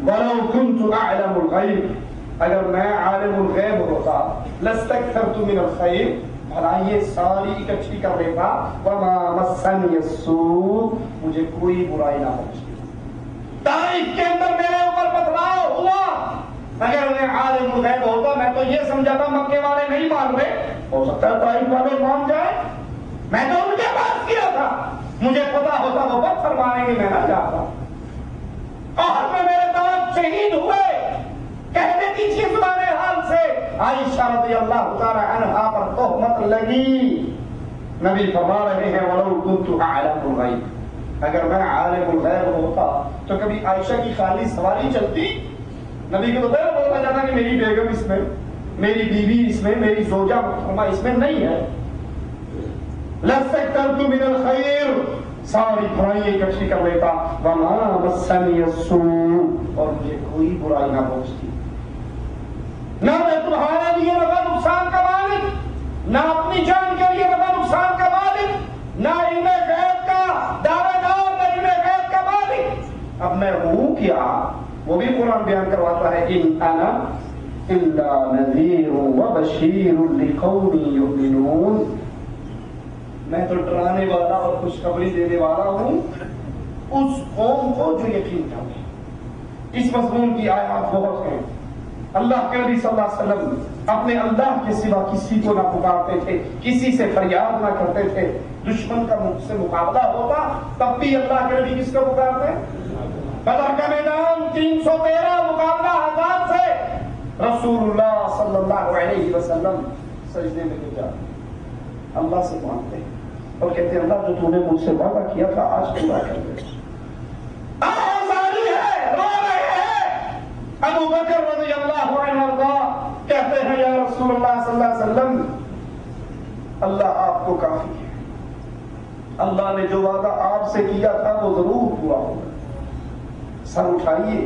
Speaker 5: ولو كنت اعلم الغیب، اگر میں عالم الغیب ہوتا، لاستکثرت من الخیر، بھلائیے ساری اکٹھی کر لیتا، وما مسنی السوء، مجھے کوئی برائی نہ پہنچی۔ تاریخ کے اندر میرے اوپر بدلاؤ ہوا، اگر میں عالم الغیب ہوتا میں تو یہ سمجھا تھا مکے والے نہیں مان رہے، ہو سکتا ہے طائف والے مان جائے، میں تو ان کے پاس کیا تھا، مجھے پتا ہوتا وہ بد فرمائیں گے، میں نہ جاتا۔ اور میں میرے دانت شہید ہوئے، کہہ دیتی تھی زبان حال سے، عائشہ رضی اللہ تعالی عنہا پر تہمت لگی۔ نبی فرما رہے ہیں، وَلَوْ كُنْتُ أَعْلَمُ الْغَيْبَ، اگر میں عالم الغیب ہوتا تو کبھی عائشہ کی خالی سواری چلتی؟ نبی کو تو پہلے بولتا جاتا کہ میری بیگم اس میں، میری بیوی اس میں، میری زوجہ محترمہ اس میں نہیں ہے۔ لَاسْتَكْثَرْتُ مِنَ الْخَيْرِ، ساری برائیاں اکٹھی کر لیتا، وَمَا مَسَّنِيَ السُّوءُ، اور مجھے کوئی برائی نہ پہنچتی۔ نہ میں تمہارے لیے نفع نقصان کا مالک، نہ اپنی جان کے لیے نفع نقصان کا مالک، نہ علم غیب کا دعویٰ دار، نہ علم غیب کا مالک۔ اب میں ہوں کیا؟ وہ بھی قرآن بیان کرواتا ہے، ان انا الا نذیر وبشیر لقوم یؤمنون، میں تو ڈرانے والا اور خوشخبری دینے والا ہوں اس قوم کو جو یقین کرتے ہیں۔ اس مضمون کی آیات بہت ہیں۔ اللہ کے نبی صلی اللہ علیہ وسلم اپنے اللہ کے سوا کسی کو نہ پکارتے تھے، کسی سے فریاد نہ کرتے تھے۔ دشمن کا مجھ سے مقابلہ ہوتا تب بھی اللہ کے نبی کس کو پکارتے؟ بدر کا میدان 313 مقابلہ آزاد سے، رسول اللہ صلی اللہ علیہ وسلم سجدے میں گر جاتے، اللہ سے مانگتے ہیں اور کہتے ہیں، اللہ جو تو نے مجھ سے وعدہ کیا تھا آج پورا کر دے۔ ابو بکر رضی اللہ عنہ کہتے ہیں، یا رسول اللہ صلی اللہ علیہ وسلم، اللہ آپ کو کافی ہے، اللہ نے جو وعدہ آپ سے کیا تھا وہ ضرور پورا ہوگا. سر اٹھائیے.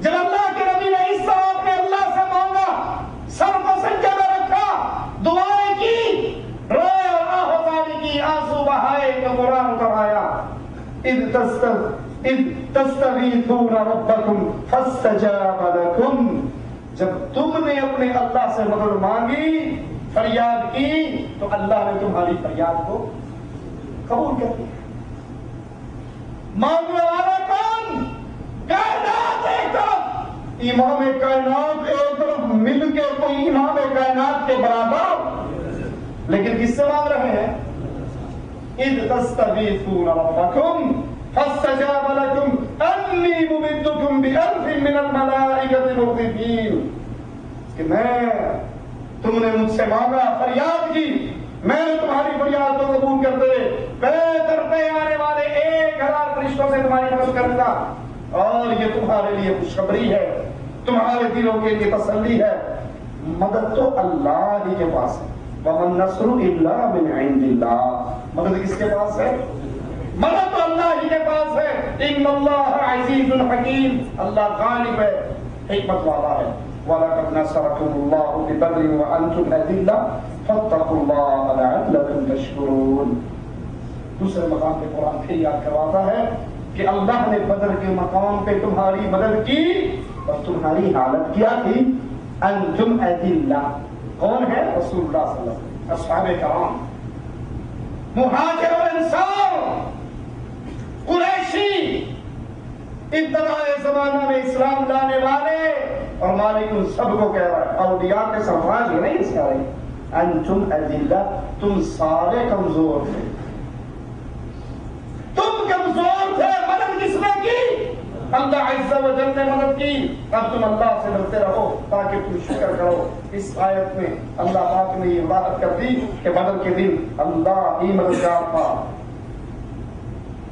Speaker 5: جب اللہ کے نبی نے اس طرح اپنے اللہ سے مانگا، سر کو سجدے میں رکھا، دعائیں کی، روئے اور آہوازاری کی، آنسو بہائے، تو قرآن کا آیا اذ تستغیثون ربکم فاستجاب لکم. جب تم نے اپنے اللہ سے مدد مانگی، فریاد کی، تو اللہ نے تمہاری فریاد کو قبول کر لیا. مانگنے والا کون؟ کائنات ایک طرف، امام کائنات ایک طرف، مل کے کوئی امام کائنات کے برابر، لیکن کس سے مانگ رہے ہیں؟ اذ تستغیثون ربکم فاستجاب لکم انی ممدکم بألف من الملائکۃ مردفین. کہ تم نے مجھ سے مانگا، فریاد کی، میں نے تمہاری فریاد کو قبول کرتے کرتے آنے والے 1000 فرشتوں سے تمہاری مدد کروں گا. اور یہ تمہارے لیے خوشخبری ہے، تمہارے دلوں کے لیے تسلی ہے. مدد تو اللہ ہی کے پاس ہے. وَمَا النَّصْرُ إِلَّا مِنْ عِنْدِ اللَّهِ. مدد کس کے پاس ہے؟ مدد تو اللہ ہی کے پاس ہے. إِنَّ اللَّهَ عَزِيزٌ حَكِيمٌ. اللہ غالب ہے، حکمت والا ہے. وَلَقَدْ نَصَرَكُمُ اللَّهُ بِبَدْرٍ وَأَنْتُمْ أَذِلَّةٌ فَاتَّقُوا اللَّهَ لَعَلَّكُمْ تَشْكُرُونَ. دوسرے مقام پہ قرآن پھر یاد کرواتا ہے کہ اللہ نے بدر کے مقام پہ تمہاری مدد کی، اور تمہاری حالت کیا تھی؟ انتم اذلہ. کون ہے؟ رسول اللہ صلی اللہ علیہ وسلم، اصحاب کرام، مہاجر اور انصار، قریشی، ابتدائے زمانہ میں اسلام لانے والے، اور مالک ان سب کو کہہ رہا ہے، اولیاء کے سرفراز یہ نہیں اس کا رہی. انتم اذلہ، تم سارے کمزور تھے، تم کمزور تھے. مدد کس نے کی؟ اللہ عز و جل نے مدد کی. اب تم اللہ سے ڈرتے رہو تاکہ تم شکر کرو. اس آیت میں اللہ پاک نے یہ وعدت کر دی کہ بدر کے دن اللہ ہی مددگار تھا.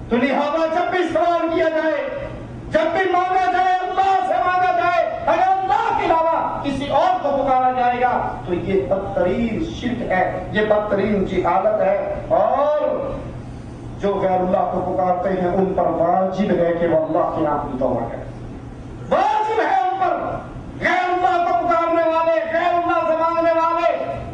Speaker 5: تو لہذا جب بھی سوال کیا جائے، جب بھی مانگا جائے، اللہ سے مانگا جائے، اگر اللہ کے علاوہ کسی اور کو پکارا جائے گا تو یہ بدترین شرک ہے، یہ بدترین جہالت ہے. اور جو غیر اللہ کو پکارتے ہیں ان پر واجب ہے کہ وہ اللہ کے نام کی توبہ کریں. واجب ہے ان پر. غیر اللہ کو پکارنے والے، غیر اللہ سے مانگنے والے،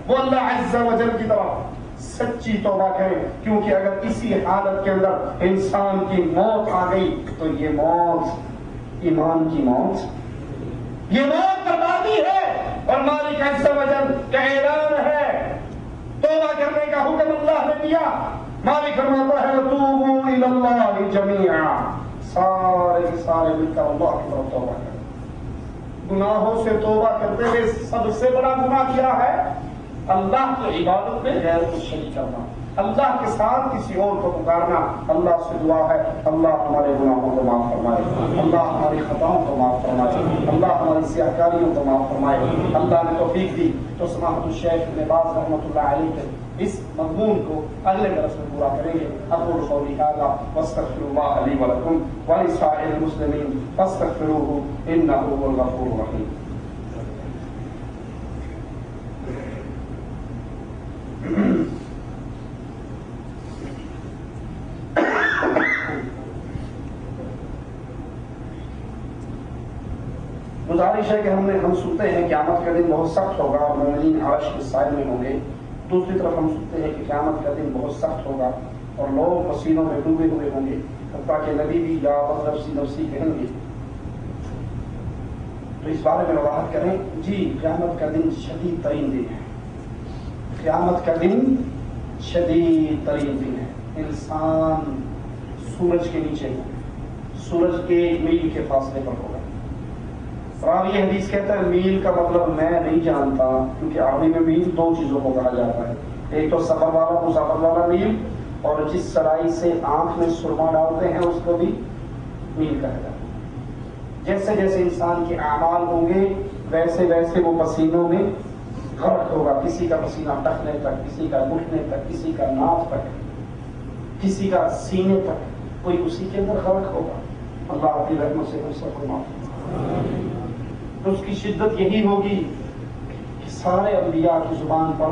Speaker 5: وہ اللہ عز و جل کی طرف سچی توبہ کریں. کیونکہ اگر اسی حالت کے اندر انسان کی موت آ گئی تو یہ موت ایمان کی موت، یہ موت بربادی ہے. اور مالک عز و جل کا اعلان ہے، توبہ کرنے کا حکم اللہ نے دیا. مالک فرماتا ہے وَتُوبُوا إِلَى اللَّهِ جَمِيعًا. سارے کے سارے مل کر اللہ کی طرف توبہ کریں. گناہوں سے توبہ کرتے ہوئے سب سے بڑا گناہ کیا ہے؟ اللہ کی عبادت میں غیر کو شریک کرنا، اللہ کے ساتھ کسی اور کو پکارنا. اللہ سے دعا ہے اللہ ہمارے گناہوں کو معاف فرمائے، اللہ ہماری خطاؤں کو معاف فرمائے، اللہ ہماری سیاہکاریوں کو معاف فرمائے. اللہ نے توفیق دی تو سماحت الشیخ ابن باز رحمۃ اللہ علیہ کے اس مضمون کو اگلے درس میں پورا کریں گے. اقول قولی ھذا واستغفر اللہ لی ولکم ولسائر المسلمین فاستغفروه انه هو الغفور الرحیم. گزارش ہے کہ ہم سنتے ہیں قیامت کا دن بہت سخت ہوگا اور مومنین عرش کے سائے میں ہوں گے. دوسری طرف ہم سنتے ہیں کہ قیامت کا دن بہت سخت ہوگا اور لوگ پسینوں میں ڈوبے ہوئے ہوں گے، حتیٰ کہ نبی بھی یا نفسی نفسی کہیں گے. تو اس بارے میں وضاحت کریں. جی، قیامت کا دن شدید ترین دن ہے. قیامت کا دن شدید ترین دن ہے. انسان سورج کے نیچے ہوگا، سورج 1 میل کے فاصلے پر ہوگا. راوی حدیث کہتا ہے میل کا مطلب میں نہیں جانتا، کیونکہ عربی میں میل 2 چیزوں کو کہا جاتا ہے. ایک تو سفر والا مسافر والا میل، اور جس سرائی سے آنکھ میں سرما ڈالتے ہیں اس کو بھی میل کہا جاتا ہے. جیسے جیسے انسان کے اعمال ہوں گے ویسے ویسے وہ پسینوں میں غرق ہوگا. کسی کا پسینہ ٹخنے تک، کسی کا گھٹنے تک، کسی کا ناف تک، کسی کا سینے تک، کوئی اسی کے اندر غرق ہوگا. اللہ اپنی رحمت سے ہم سب کو معاف کرے. تو اس کی شدت یہی ہوگی کہ سارے انبیاء کی زبان پر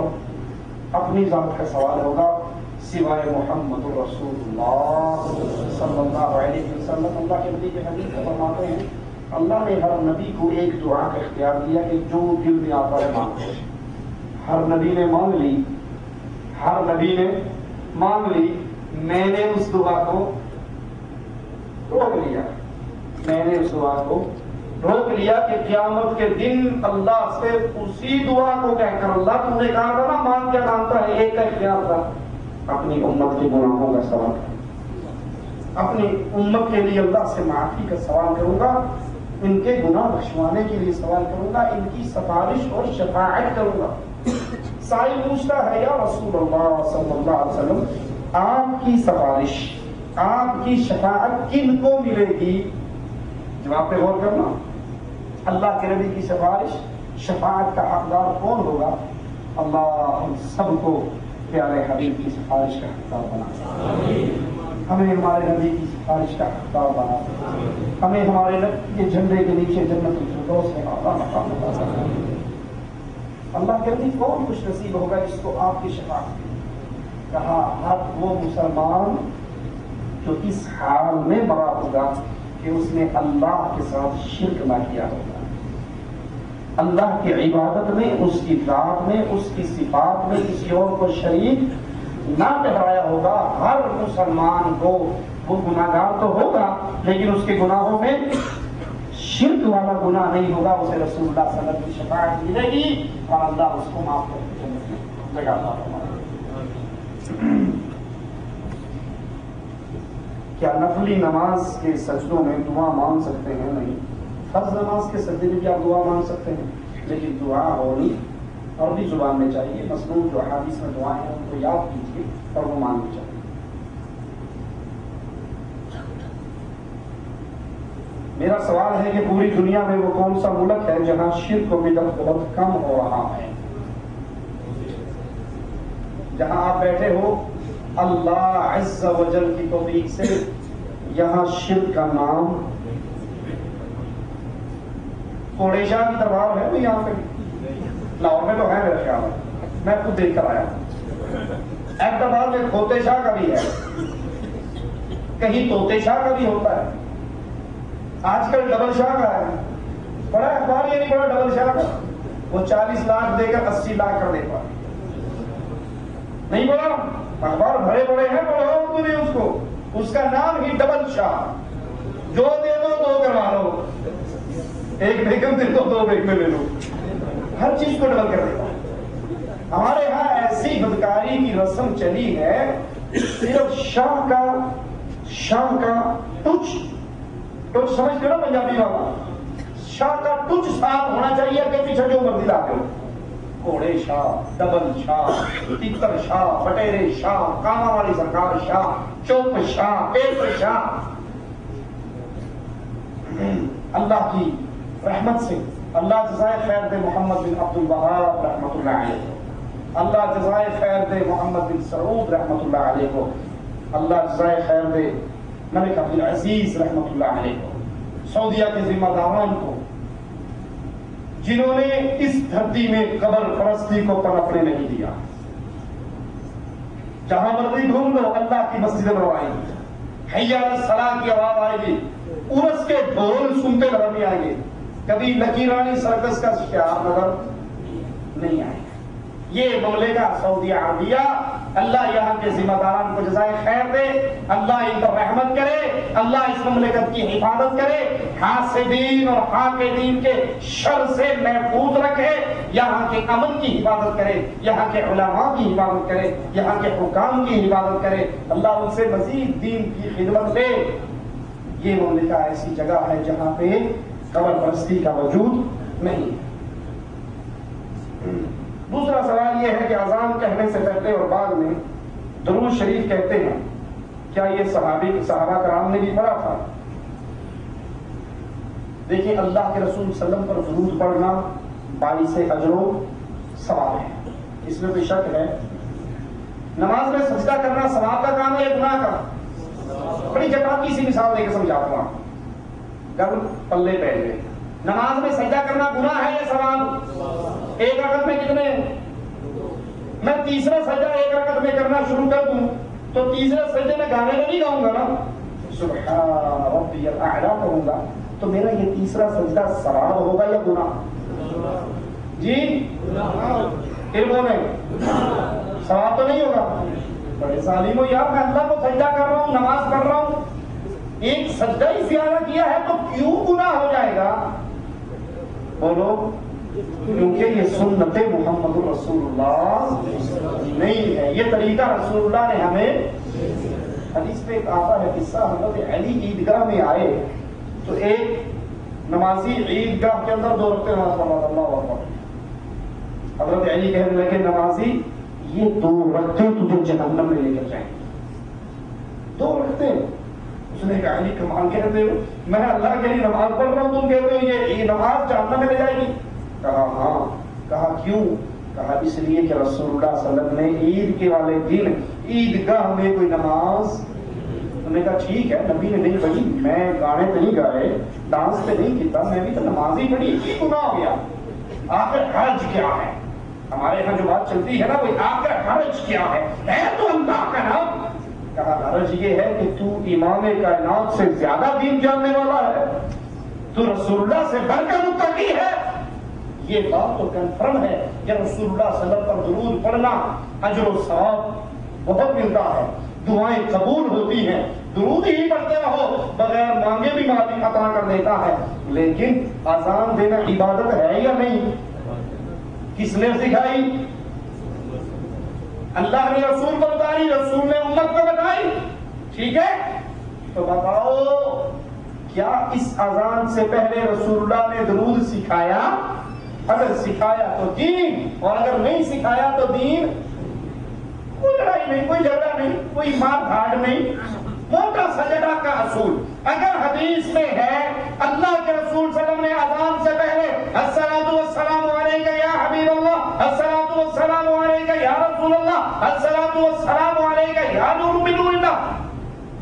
Speaker 5: اپنی ذات کا سوال ہوگا،
Speaker 4: سوائے محمد رسول اللہ صلی اللہ علیہ وسلم۔ اللہ کے نبی کے حدیث میں فرماتے ہیں اللہ نے ہر نبی کو ایک دعا کا اختیار دیا کہ جو دل میں آتا ہے مانگو۔ ہر نبی نے مانگ لی، ہر نبی نے مانگ لی، میں نے اس دعا کو روک لیا، میں نے اس دعا کو روک لیا کہ قیامت کے دن اللہ سے اسی دعا کو کہہ کر اللہ تم نے کہا تھا نا مانگ کیا مانگتا ہے، ایک کا اختیار تھا اپنی امت کے گناہوں کا سوال کروں، اپنی امت کے لیے اللہ سے معافی کا سوال کروں گا، ان کے گناہ بخشوانے کے لیے سوال کروں گا، ان کی سفارش اور شفاعت کروں گا۔ سائل پوچھتا ہے یا رسول اللہ صلی اللہ علیہ وسلم آپ کی سفارش، آپ کی شفاعت کن کو ملے گی؟ جواب پہ غور کرنا، اللہ کے نبی کی سفارش، شفاعت کا حقدار کون ہوگا؟ اللہ ہم سب کو پیارے حبیب کی سفارش کا حقدار بنا، ہمیں ہمارے نبی کی سفارش کا حقدار بنا، ہمیں ہمارے نبی کے جھنڈے کے نیچے جنت الفردوس میں اعلیٰ مقام عطا فرما۔ اللہ کے نبی کون خوش نصیب ہوگا جس کو آپ کی شفاعت ملے؟ کہا ہر وہ مسلمان جو اس حال میں مرا ہوگا کہ اس نے اللہ کے ساتھ شرک نہ کیا ہوگا، اللہ کی عبادت میں، اس کی ذات میں، اس کی صفات میں کسی اور کو شریک نہ ٹھہرایا ہوگا۔ ہر مسلمان کو وہ گناہ گار تو ہوگا لیکن اس کے گناہوں میں شرک والا گناہ نہیں ہوگا، اسے رسول اللہ صلی اللہ علیہ وسلم کی شفاعت ملے گی اور اللہ اس کو معاف کر کے جنت میں جگہ عطا فرمائے گا۔ کیا نفلی نماز کے سجدوں میں دعا مانگ سکتے ہیں؟ نہیں، فرض نماز کے سجدے میں بھی آپ دعا مانگ سکتے ہیں، لیکن دعا ہونی عربی زبان میں چاہیے، مصنوع جو احادیث میں دعائیں ہیں ان کو یاد کیجیے اور وہ مانگنی چاہیے۔ میرا سوال ہے کہ پوری دنیا میں وہ کون سا ملک ہے جہاں شرک و بدعت بہت کم ہو رہا ہے؟ جہاں آپ بیٹھے ہو اللہ عز و جل کی توفیق سے یہاں شرک کا نام، کوڑے شاہ کی دربار ہے یہاں پہ، لاہور میں تو ہے میرا خیال ہے، میں خود دیکھ کر آیا۔ احمدآباد میں کھوتے شاہ کا بھی ہے، کہیں طوطے شاہ کا بھی ہوتا ہے، آج کل ڈبل شاہ کا ہے، بڑا اخبار یہ نہیں پڑا ڈبل شاہ کا، وہ 40 لاکھ دے کر 80 لاکھ کر دے پا نہیں پڑا، اخبار بھرے پڑے ہیں، پڑھو نے اس کو، اس کا نام ہی ڈبل شاہ، جو دے دو دو کروا لو، ایک بیگم دے دو دو بیگمیں لے لو، ہر چیز کو ڈبل کر دیتا۔ ہمارے ہاں ایسی بدکاری کی رسم چلی ہے، صرف شاہ کا ٹچ سمجھتے ہو نا پنجابی والا، شاہ کا ٹچ ساتھ ہونا چاہیے کہ پیچھے جو مرضی لاتے ہو، کوڑے شاہ، ڈبل شاہ، تکر شاہ، بٹیرے شاہ، کاما والی سرکار شاہ، چوپ شاہ، پیپر شاہ۔ اللہ کی رحمت سے اللہ جزائے خیر دے محمد بن عبد الوہاب رحمۃ اللہ علیہ کو، اللہ جزائے خیر دے محمد بن سعود رحمۃ اللہ علیہ کو، اللہ جزائے خیر دے ملک عبد العزیز رحمۃ اللہ علیہ کو، سعودیہ کے ذمہ داران کو، جنہوں نے اس دھرتی میں قبر پرستی کو پنپنے نہیں دیا۔ جہاں مرضی گھوم لو اللہ کی مسجدیں بنوائیں گی، حی علی الصلاۃ کی آواز آئے گی، عرس کے ڈھول سنتے نظر نہیں آئیں گے، کبھی لکیرانی سرکس کا شعار نظر نہیں آئے گا۔ یہ مملکہ سعودی عربیہ، اللہ یہاں کے ذمہ داران کو جزائے خیر دے، اللہ ان پر رحمت کرے، اللہ اس مملکت کی حفاظت کرے، حاسدین اور حاقدین کے شر سے محفوظ رکھے، یہاں کے امن کی حفاظت کرے، یہاں کے علماء کی حفاظت کرے، یہاں کے حکام کی حفاظت کرے، اللہ ان سے مزید دین کی خدمت دے۔ یہ مملکہ ایسی جگہ ہے جہاں پہ قبر پرستی کا وجود نہیں ہے۔ دوسرا سوال یہ ہے کہ اذان کہنے سے پہلے اور بعد میں درود شریف کہتے ہیں، کیا یہ صحابہ کرام نے بھی پڑھا تھا؟ دیکھیے اللہ کے رسول صلی اللہ علیہ وسلم پر درود پڑھنا باعث اجر و ثواب ہے، اس میں کوئی شک ہے؟ نماز میں سجدہ کرنا ثواب کا کام ہے یا گناہ کا؟ بڑی چٹاکی سی مثال دے کے سمجھاتا ہوں، گل پلے پہ گئے، نماز میں سجدہ کرنا گناہ ہے یا ثواب؟ ایک رکعت میں کتنے؟
Speaker 5: میں تیسرا سجدہ ایک رکعت میں کرنا شروع کر دوں تو تیسرے سجدے میں گانے میں نہیں گاؤں گا نا، سبحان ربی الاعلی کہوں گا، تو میرا یہ تیسرا سجدہ ثواب ہوگا یا گناہ؟ جی علموں میں ثواب تو نہیں ہوگا؟ بڑے ظالم ہو یار، میں اللہ کو سجدہ کر رہا ہوں، نماز پڑھ رہا ہوں، ایک سجدہ ہی زیادہ کیا ہے تو کیوں گناہ ہو جائے گا؟ بولو، کیونکہ یہ سنت محمد رسول اللہ نہیں ہے، یہ طریقہ رسول اللہ نے ہمیں، حدیث پہ ایک آتا ہے قصہ، حضرت علی عیدگاہ میں آئے تو ایک نمازی عیدگاہ کے اندر 2 رکعتیں نماز پڑھ رہا تھا، اللہ اکبر۔ حضرت علی کہنے لگے نمازی یہ 2 رکعتیں تجھے جہنم میں لے کر جائیں، 2 رکعتیں۔ اس نے کہا علی کمال کہتے ہو، میں اللہ کے لیے نماز پڑھ رہا ہوں، تم کہتے ہو یہ نماز جہنم میں لے جائے گی؟ کہا ہاں۔ کہا کیوں؟ کہا اس لیے کہ رسول اللہ صلی اللہ علیہ وسلم نے عید کے والے دن عیدگاہ میں کوئی نماز، انہوں نے کہا ٹھیک ہے نبی نے نہیں پڑھی، میں گانے تو نہیں گائے، ڈانس پہ نہیں کیتا، میں بھی تو نماز ہی پڑھی، یہ گناہ ہو گیا۔ آخر حرج کیا ہے؟ ہمارے یہاں جو بات چلتی ہے نا وہ آخر حرج کیا ہے تو اللہ کا نام۔ کہا حرج یہ ہے کہ تو امام کائنات سے زیادہ دین جاننے والا ہے، تو رسول اللہ سے بڑھ کر متقی ہے۔ یہ بات تو کنفرم ہے کہ رسول اللہ صلی اللہ علیہ وسلم پر درود پڑھنا اجر و ثواب بہت ملتا ہے، دعائیں قبول ہوتی ہیں، درود ہی پڑھتے رہو، بغیر مانگے بھی معافی عطا کر دیتا ہے۔ لیکن اذان دینا عبادت ہے یا نہیں؟ کس نے سکھائی؟ اللہ نے رسول کو بتائی، رسول نے امت کو بتائی، ٹھیک ہے؟ تو بتاؤ کیا اس اذان سے پہلے رسول اللہ نے درود سکھایا؟ اگر سکھایا تو دین، اور اگر نہیں سکھایا تو دین۔ کوئی لڑائی نہیں، کوئی جھگڑا نہیں، کوئی مار دھاڑ نہیں، موٹا سجدہ کا اصول۔ اگر حدیث میں ہے اللہ کے رسول صلی اللہ علیہ وسلم نے اذان سے پہلے الصلاۃ والسلام علیک یا حبیب اللہ، الصلاۃ والسلام علیک یا رسول اللہ، الصلاۃ والسلام علیک یا نور من نور اللہ،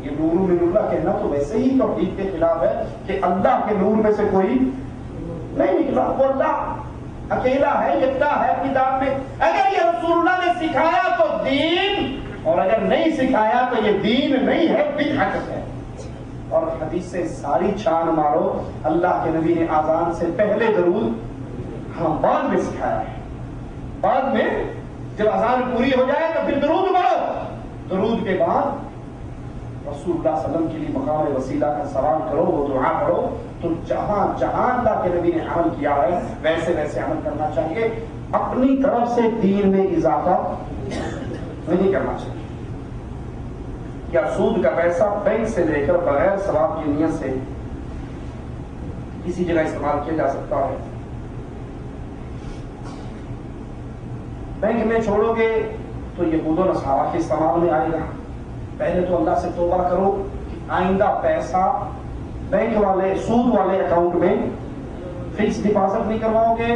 Speaker 5: یہ نور من اللہ کہنا تو ویسے ہی توحید کے خلاف ہے کہ اللہ کے نور میں سے کوئی نہیں نکلا، وہ اللہ اکیلا ہے، یکتا ہے کتاب میں۔ اگر یہ رسول اللہ نے سکھایا تو دین، اور اگر نہیں سکھایا تو یہ دین نہیں ہے، بدعت ہے۔ اور حدیث سے ساری چھان مارو، اللہ کے نبی نے اذان سے پہلے درود ہاں بعد میں سکھایا ہے، بعد میں جب اذان پوری ہو جائے تو پھر درود پڑھو، درود کے بعد رسول اللہ صلی اللہ علیہ وسلم کے لیے مقام وسیلہ کا سوال کرو، وہ دعا پڑھو۔ تو جہاں جہاں اللہ کے نبی نے عمل کیا ہے ویسے ویسے عمل کرنا چاہیے، اپنی طرف سے دین میں اضافہ نہیں کرنا چاہیے۔ کیا سود کا پیسہ بینک سے لے کر بغیر ثواب کی نیت سے کسی جگہ استعمال کیا جا سکتا ہے؟ بینک میں چھوڑو گے تو یہود و نصارہ کے استعمال میں آئے گا۔ پہلے تو اللہ سے توبہ کرو کہ آئندہ پیسہ بینک والے سود والے اکاؤنٹ میں فکس ڈپازٹ نہیں کرواؤ گے،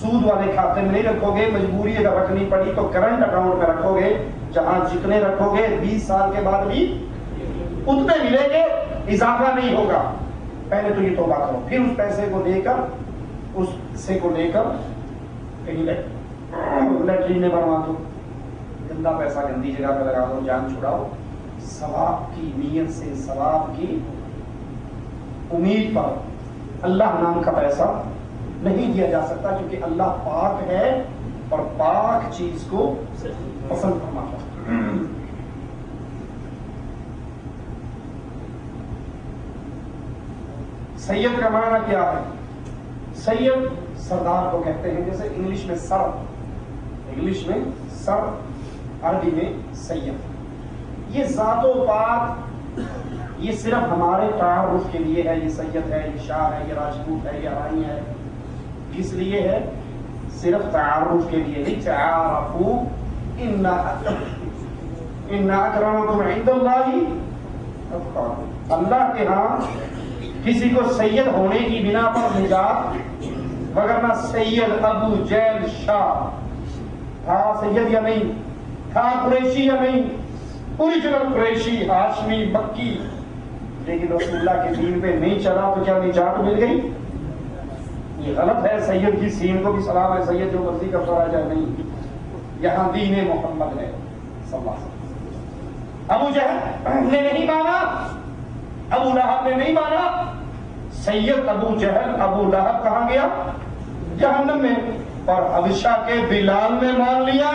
Speaker 5: سود والے کھاتے میں نہیں رکھو گے، مجبوری اگر رکھنی پڑی تو کرنٹ اکاؤنٹ میں رکھو گے، جہاں جتنے رکھو گے 20 سال کے بعد بھی اتنے ملیں گے، اضافہ نہیں ہوگا۔ پہلے تو یہ توبہ کرو، پھر اس پیسے کو لے کر کہیں لیٹرین میں بنوا دو، گندا پیسہ گندی جگہ پہ لگا دو، جان چھڑاؤ۔ ثواب کی نیت سے، ثواب کی امید پر اللہ نام کا پیسہ نہیں دیا جا سکتا، کیونکہ اللہ پاک ہے اور پاک چیز کو پسند فرماتا ہے۔ سید کا معنی کیا ہے؟ سید سردار کو کہتے ہیں، جیسے انگلش میں سر، انگلش میں سر، عربی میں سید۔ یہ ذات و پات یہ صرف ہمارے تعارف کے لیے ہے، یہ سید ہے، یہ شاہ ہے، یہ راجپوت ہے، یہ رائی ہے، کس لیے ہے؟ صرف تعارف کے لیے۔ لِتَعَارَفُوا إِنَّ أَكْرَمَكُمْ عِندَ اللَّهِ أَتْقَاكُمْ۔ اللہ کے ہاں کسی کو سید ہونے کی بنا پر نجات، وگرنہ سید ابو جیل شاہ تھا سید یا نہیں تھا، قریشی یا نہیں، اوریجنل قریشی، ہاشمی، مکی، لیکن رسول اللہ کے دین پہ نہیں چلا تو کیا نجات مل گئی؟ یہ غلط ہے۔ سید کی سین کو بھی سلام ہے، سید جو مرضی کرتا رہ جائے، نہیں، یہاں دین محمد ہے صلی اللہ علیہ وسلم۔ ابو جہل نے نہیں مانا، ابو لہب نے نہیں مانا، سید ابو جہل ابو لہب کہاں گیا؟ جہنم میں۔ اور حبشہ کے بلال نے مان لیا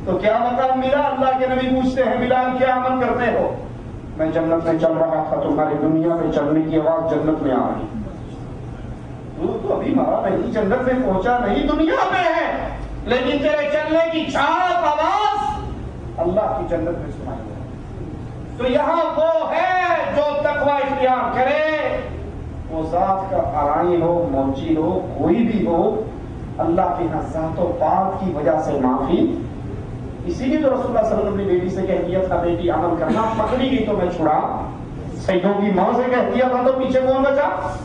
Speaker 5: تو کیا مقام ملا؟ اللہ کے نبی پوچھتے ہیں بلال کیا عمل کرتے ہو؟ میں جنت میں چل رہا تھا، تمہاری دنیا میں چلنے کی آواز جنت میں آ رہی، تو ابھی مارا نہیں، جنت میں پہنچا نہیں، دنیا میں ہے، لیکن تیرے چلنے کی چھاپ آواز اللہ کی جنت میں سنائی ہے۔ تو یہاں وہ ہے جو تقوی اختیار کرے، وہ ذات کا آرائی ہو، موچی ہو، کوئی بھی ہو، اللہ کے یہاں ذات و پاک کی وجہ سے معافی۔ اسی لیے تو رسول اللہ صلی اللہ علیہ وسلم نے بیٹی سے کہہ دیا تھا بیٹی عمل کرنا، پکڑی گئی تو میں چھڑا۔ سیدوں کی ماں سے کہہ دیا تھا تو پیچھے کون بچا؟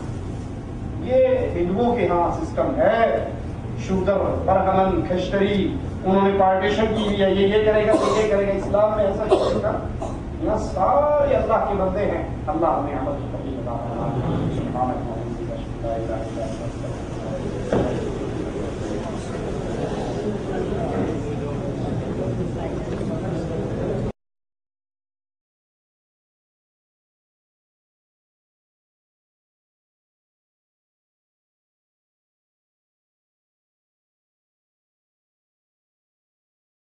Speaker 5: یہ ہندوؤں کے ہاں سسٹم ہے، شودر برہمن کھشتری، انہوں نے پارٹیشن کی ہوئی ہے، یہ کرے گا یہ کرے گا۔ اسلام میں ایسا نہیں ہوگا، یہاں سارے اللہ کے بندے ہیں۔ اللہ ہمیں عمل کی توفیق عطا فرمائے۔ سبحانک اللہم و بحمدک، لا الہ الا انت، استغفرک۔